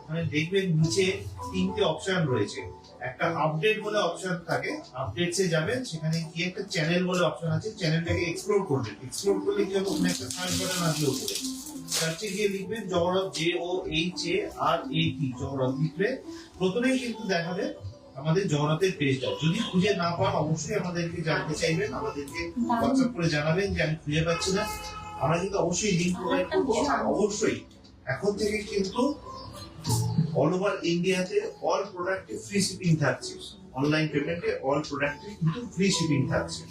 মানে দেখবেন নিচে 3টে অপশন রয়েছে। একটা আপডেট বলে অপশন থাকে, আপডেটসে যাবেন, সেখানে গিয়ে একটা চ্যানেল বলে অপশন আছে, চ্যানেলটাকে এক্সপ্লোর করবেন। এক্সপ্লোর করলে কি হবে, ওখানে একটা সার্চ বাটন আসবে উপরে, সার্চে গিয়ে লিখবেন জহরত, JOHARAT, জহরত লিখলে প্রথমেই কিন্তু দেখাবে আমাদের জহরতের পেজটা। যদি খুঁজে না পান অবশ্যই আমাদেরকে জানতে চাইবেন, আমাদেরকে হোয়াটসঅ্যাপ করে জানাবেন যে আমি খুঁজে পাচ্ছি না। আমরা কিন্তু অবশ্যই লিঙ্ক প্রোভাইড করবো। আর অবশ্যই এখন থেকে কিন্তু অল ওভার ইন্ডিয়াতে অল প্রোডাক্টে ফ্রি শিপিং থাকছে। অনলাইন পেমেন্টে অল প্রোডাক্টে কিন্তু ফ্রি শিপিং থাকছে।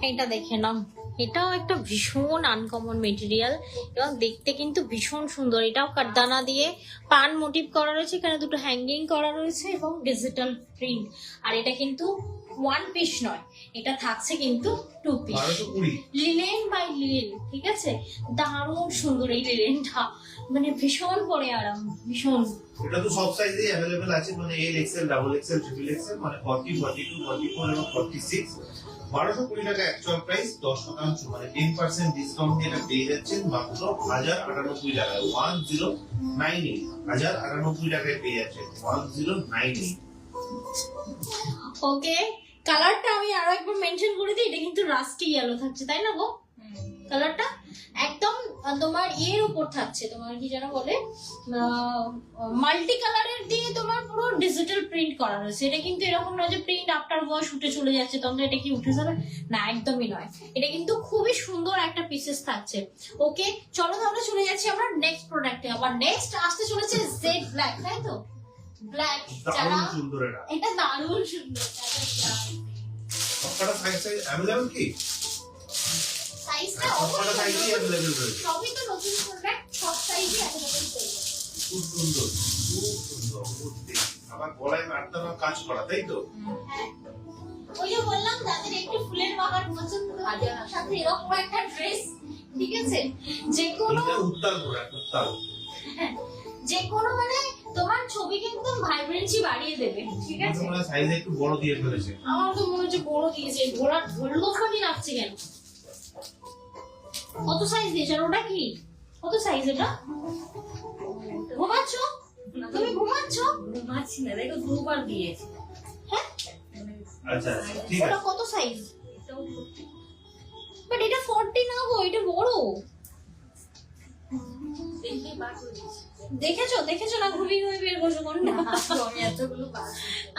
এটা দেখে নাও, এটাও একটা ভীষণ আনকমন মেটেরিয়াল এবং দেখতে কিন্তু ভীষণ সুন্দর। এটাও কাঠদানা দিয়ে পান মোটিভ করা রয়েছে, এখানে দুটো হ্যাঙ্গিং করা রয়েছে এবং ডিজিটাল প্রিন্ট। আর এটা কিন্তু ওয়ান পিস নয়, এটা থাকছে কিন্তু two piece. 1220 linen by linen, ঠিক আছে? দারুণ সুন্দর এই লিলেনটা, মানে ভীষণ পরে আরাম, ভীষণ। এটা তো সব সাইজেই অ্যাভেলেবেল আছে, মানে এল XL, double XL, triple XL, মানে 40, 42, 44 এবং 46। 1220 টাকা অ্যাকচুয়াল প্রাইস, 10% মানে 10% ডিসকাউন্ট দিয়ে এটা পেয়ে যাচ্ছেন মাত্র 1098 টাকায়। 1098, 1098 টাকায় পেয়ে যাচ্ছেন, 1098। ওকে, কালারটা আমি আরো একবার মেনশন করে দিই, এটা কিন্তু রাস্টি ইয়েলো থাকছে, তাই না গো? কালারটা একদম তোমার এর উপর থাকছে, তোমার কি যেন বলে মাল্টি কালারের দিয়ে তোমার পুরো ডিজিটাল প্রিন্ট করা রয়েছে। এটা কিন্তু এরকম নয় যে প্রিন্ট আফটার ওয়াশ উঠে চলে যাচ্ছে, তখন এটা কি উঠে যাবে না, একদমই নয়। এটা কিন্তু খুবই সুন্দর একটা পিসেস থাকছে। ওকে, চলো তাহলে চলে যাচ্ছি আমরা নেক্সট প্রোডাক্টে। আবার নেক্সট আসতে চলেছে জেড ব্ল্যাক, তাই তো? ব্ল্যাক, যারা দারুণ সুন্দর এটা। এটা দারুণ সুন্দর। সবকটা সাইজ অ্যাভেলেবেল কি? সাইজটা সবকটা সাইজই অ্যাভেলেবেল রয়েছে। সবই তো নতুন প্রোডাক্ট, সব সাইজই অ্যাভেলেবল পেয়ে যাবে। খুব সুন্দর, খুব সুন্দর। আবার গলায় মারতানো কাজ করা, তাই তো? হ্যাঁ, ওই যে বললাম যাদের একটু ফুলের বাগান পছন্দ, তাদের সাথে এরকম একটা ড্রেস, ঠিক আছে? যে কোনো এটা উত্তাল প্রোডাক্ট, উত্তাল। যে কোনো মানে তোমার ছবি কিন্তু ভাইব্রেন্সি বাড়িয়ে দেবে, ঠিক আছে? তোমার সাইজ একটু বড় দিয়ে ফেলেছে। আমার তো মনে হচ্ছে বড় দিয়েছে, ঘোড়া ধরলো খানি লাগছে কেন? কত সাইজ দিয়েছে? আর ওটা কি, কত সাইজ এটা? ঘুমাচ্ছ তুমি? ঘুমাচ্ছ? ঘুমাচ্ছি না, দেখো দুবার দিয়েছি। হ্যাঁ, আচ্ছা ঠিক ওটা আছে। কত সাইজ? এটাও বাট এটা 40 না গো, এটা বড়। দেখে বার করে দিয়েছি। দেখেছো না, ঘুমিয়ে ঘুমিয়ে বের করছো কোনটা? আমি এতগুলো বার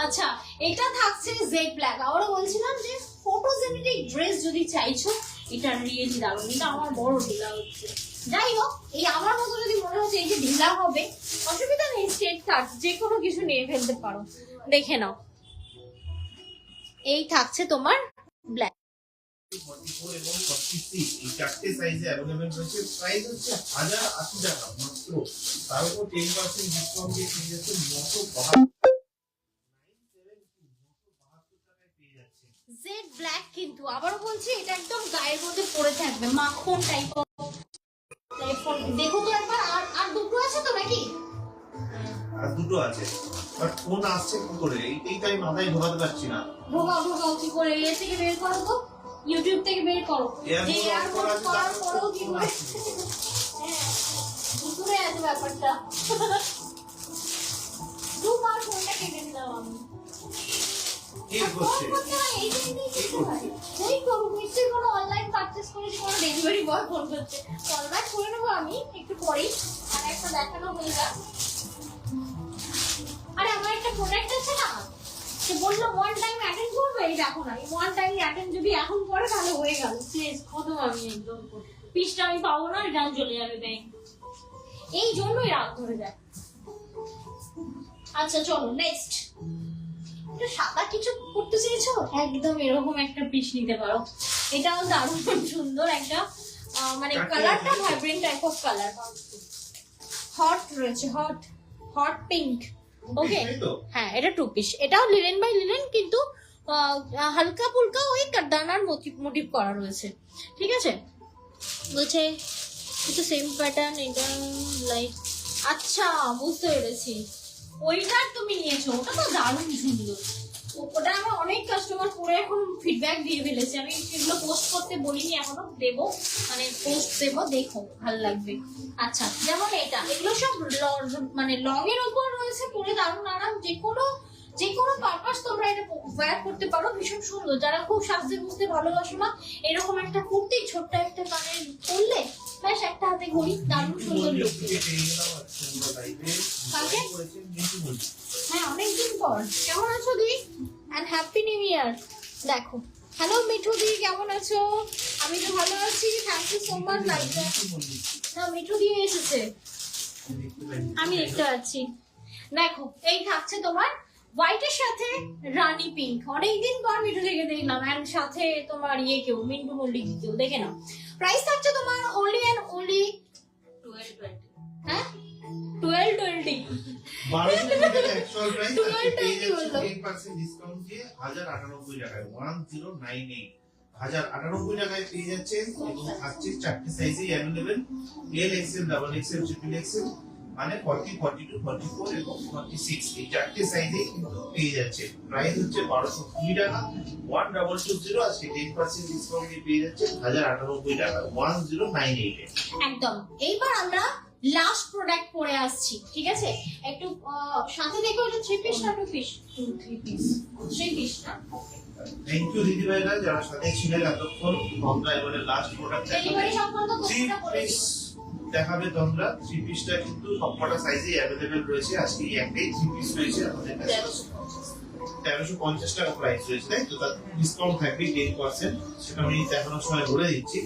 আচ্ছা, এটা থাকছে জেড ব্ল্যাক। আবারও বলছিলাম যে ফটোজেনেটিক ড্রেস যদি চাইছো, এটা রিয়েলি দারুণ। এটা আমার বড় ঢিলা হচ্ছে। যাই হোক, এই আমার মতো যদি মনে হচ্ছে এই যে ঢিলা হবে, অসুবিধা নেই, স্ট্রেট কাট যে কোনো কিছু নিয়ে ফেলতে পারো। দেখে নাও, এই থাকছে তোমার ব্ল্যাক। 44 এবং 46 এই চারটে সাইজে অ্যাভেলেবেল রয়েছে। প্রাইস হচ্ছে 1080 টাকা মাত্র। তার উপর 10% ডিসকাউন্ট দিয়ে পেয়ে যাচ্ছে 972 টাকায় পেয়ে যাচ্ছে। জেড ব্ল্যাক, কিন্তু আবারও বলছি এটা একদম গায়ের মধ্যে পড়ে থাকবে, মাখন টাইপ। দেখো তো একবার, আর দুটো আছে তো নাকি? আর দুটো আছে, বাট ফোন আসছে কি করে এইটাই আমি মাথায় ঢোকাতে পারছি না। ঢোকাও কি করে? এ থেকে বের করো তো, ইউটিউব থেকে বের করো। যে এয়ারপোর্ট এয়ারপোর্ট করার পরেও কি ফোন করে? আসছে। হ্যাঁ, ভিতরে আছে ব্যাপারটা। দুবার ফোনটা কেটে দিলাম আমি। কি আর ফোন করছে? করতে হয়, এই জিনিসটাই করতে হয়। যেই করুক, নিশ্চয়ই কোনো অনলাইন পারচেস করেছি, কোনো ডেলিভারি বয় ফোন করছে। কল ব্যাক করে নেবো আমি একটু পরেই, আর একটা দেখানো হয়ে যাক। আরে আমার একটা প্রোডাক্ট আছে না, সে বললো ওয়ান টাইম অ্যাটেন্ড করবে, এই দেখো না, ওয়ান টাইম অ্যাটেন্ড যদি এখন করে তাহলে হয়ে গেল, শেষ খতম। আমি একদম পিসটা আমি পাবো না, রিটার্ন চলে যাবে ব্যাংক। এই জন্যই রাত ধরে যায়। আচ্ছা চলো নেক্সট। একটু সাদা কিছু করতে চেয়েছো, একদম এরকম একটা পিস নিতে পারো। এটাও দারুণ সুন্দর একটা মানে কালারটা vibrant type of colour, hot রয়েছে, হট হট পিঙ্ক। ওকে, হ্যাঁ এটা 2 পিস, এটাও লিনেন বাই লিনেন, কিন্তু হালকা ফুলকা ওই কারদানার মোটিভ করা রয়েছে, ঠিক আছে। বলছে এটা সেম প্যাটার্ন, এটা লাইক, আচ্ছা বুঝতে পেরেছি, ওইটা তুমি নিয়েছো, ওটা তো দারুণ সুন্দর। ওটা আমার অনেক কাস্টমার পরে এখন ফিডব্যাক দিয়ে ফেলেছে, আমি সেগুলো পোস্ট করতে বলিনি এখনো, দেবো মানে পোস্ট দেবো, দেখো ভালো লাগবে। আচ্ছা, যেমন এটা, এগুলো সব মানে লং এর উপর রয়েছে, পরে দারুণ আরাম, যে কোনো পারপাস তোমরা এটা ওয়্যার করতে পারো, ভীষণ সুন্দর। যারা খুব সাজতে বুঝতে ভালোবাসো না, এরকম একটা কুর্তি ছোট্ট একটা কানের পরলে ব্যাস, একটা হাতে ঘড়ি, দারুণ সুন্দর look। হ্যাঁ অনেকদিন পর, কেমন আছো দি? And happy new year. দেখো, হ্যালো মিঠু দি, কেমন আছো? আমি তো ভালো আছি, থ্যাংক ইউ সো মাচ। লাইভে হ্যাঁ মিঠু দি এসেছে, আমি দেখতে পাচ্ছি। দেখো, এই থাকছে তোমার হোয়াইটের সাথে রানী পিঙ্ক, অনেকদিন পর মিঠু থেকে দেখলাম, এন্ড সাথে তোমার কেউ মিন্টু মল্লিক কেউ, দেখে নাও। প্রাইস থাকছে তোমার অনলি এন্ড অনলি 1220 হ্যাঁ 1220। 1098 টাকায় 1098 টাকায় পেয়ে যাচ্ছেন, এবং থাকছে 4টে সাইজে অ্যাভেলেবেল, এল XL, double XL, triple XL, মানে 40, 42, 44 এবং 46, এই 4টে সাইজে কিন্তু পেয়ে যাচ্ছে। প্রাইস হচ্ছে 1220 টাকা, 1220, আজকে 10% ডিসকাউন্ট দিয়ে পেয়ে যাচ্ছে 1098 টাকা, 1098 এ। একদম। এইবার আমরা লাস্ট প্রোডাক্ট পরে আসছি, ঠিক আছে। একটু সাথে দেখো, এটা 3 পিস না 2 পিস? 3 পিস না। থ্যাংক ইউ দিদি ভাইরা যারা সাথে ছিলেন এতক্ষণ। আমরা এবারে লাস্ট প্রোডাক্ট ডেলিভারি সংক্রান্ত থ্রি কোর্সটা করে পিস দেখাবে তোমরা। 3 পিসটা কিন্তু সবকটা সাইজে অ্যাভেলেবেল রয়েছে, আজকে এই একটাই 3 পিস রয়েছে আমাদের কাছে। 1350 টাকা প্রাইস রয়েছে, তাই তো? তার ডিসকাউন্ট থাকবে 10%, সেটা আমি দেখানোর সময় বলে দিচ্ছি।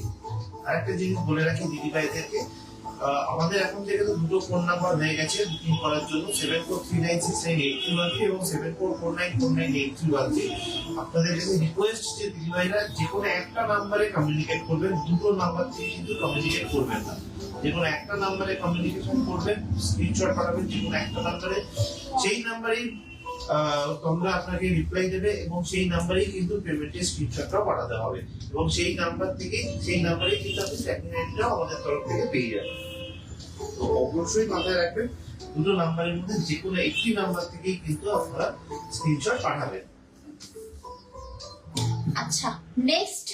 আরেকটা জিনিস বলে রাখি দিদি ভাইদেরকে, আমাদের এখন থেকে তো দুটো ফোন নাম্বার হয়ে গেছে বুকিং করার জন্য, 7439698313 এবং 7449498313। আপনাদের কাছে রিকোয়েস্ট যে দিদি ভাইরা যে কোনো একটা নাম্বারে কমিউনিকেট করবেন, দুটো নাম্বার থেকে কিন্তু কমিউনিকেট করবেন না। যে কোনো একটা নাম্বারে কমিউনিকেশন করবেন, স্ক্রিনশট পাঠাবেন যে কোনো একটা নাম্বারে, সেই নাম্বারেই তোমরা আপনাকে রিপ্লাই দেবে, এবং সেই নাম্বারেই কিন্তু পেমেন্টের স্ক্রিনশটটাও পাঠাতে হবে, এবং সেই নাম্বার থেকে সেই নাম্বারেই কিন্তু আপনি ট্র্যাকিং আইডিটাও আমাদের তরফ থেকে পেয়ে যাবেন। তো অবশ্যই মাথায় রাখবেন, দুটো নাম্বারের মধ্যে যে কোনো একটি নাম্বার থেকেই কিন্তু আপনারা স্ক্রিনশট পাঠাবেন। আচ্ছা, নেক্সট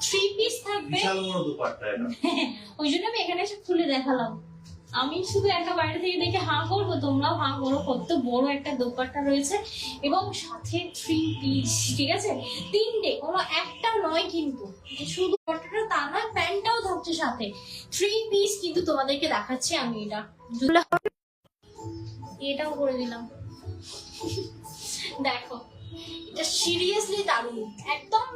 3 পিস থাকবে, বিশাল বড় দোপাট্টা এটা। ওই জন্য আমি এখানে এসে খুলে দেখালাম। আমি শুধু একটা বাইরে থেকে দেখে হাঁ করবো, তোমরাও হাঁ করো, কত বড় একটা দোপাট্টা রয়েছে, এবং সাথে 3 পিস, ঠিক আছে। 3টে, কোনো একটা নয় কিন্তু, যে শুধু দোপাট্টাটা তা নয়, প্যান্টটাও থাকছে সাথে। 3 পিস কিন্তু তোমাদেরকে দেখাচ্ছি আমি। এটাও করে দিলাম। দেখো, এটা সিরিয়াসলি দারুণ, একদম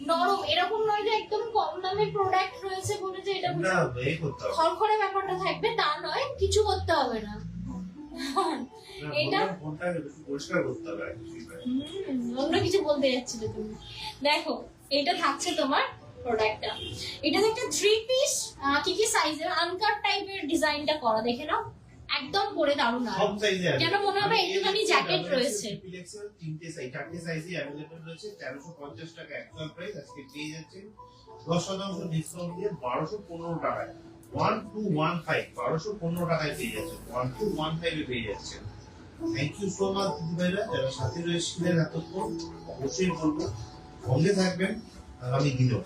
নরম, এরকম নয় যে একদম কম দামের প্রোডাক্ট রয়েছে বলে যে এটা না এই করতে হবে, খড়খড়ে ব্যাপারটা থাকবে তা নয়, কিছু করতে হবে না। এটা ফোনটা একটু পরিষ্কার করতে হবে। অন্য কিছু বলতে যাচ্ছিলে তুমি। দেখো, এটা থাকছে তোমার প্রোডাক্টটা, এটা একটা 3 পিস, কি সাইজের, আনকাট টাইপের ডিজাইনটা করা, দেখে নাও, একদম পরে দারুণ আর সব সাইজে আছে, যেন মনে হবে একটুখানি জ্যাকেট রয়েছে। তিনটে সাইজ, 4টে সাইজে अवेलेबल রয়েছে। 1350 টাকা অ্যাকচুয়াল প্রাইস, আজকে পেয়ে যাচ্ছেন 10% ডিসকাউন্ট দিয়ে 1215 টাকায়, 1215, 1215 টাকায় পেয়ে যাচ্ছেন, 1215 এ পেয়ে যাচ্ছেন। থ্যাংক ইউ সো মাচ দিদি ভাইরা যারা সাথে রয়েছিলেন এতক্ষণ। অবশ্যই বলবো সঙ্গে থাকবেন আগামী দিনেও।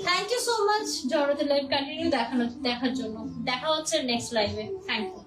থ্যাংক ইউ সো মাচ জড়তে লাইভ কন্টিনিউ দেখার জন্য। দেখা হচ্ছে নেক্সট লাইভে। Thank you.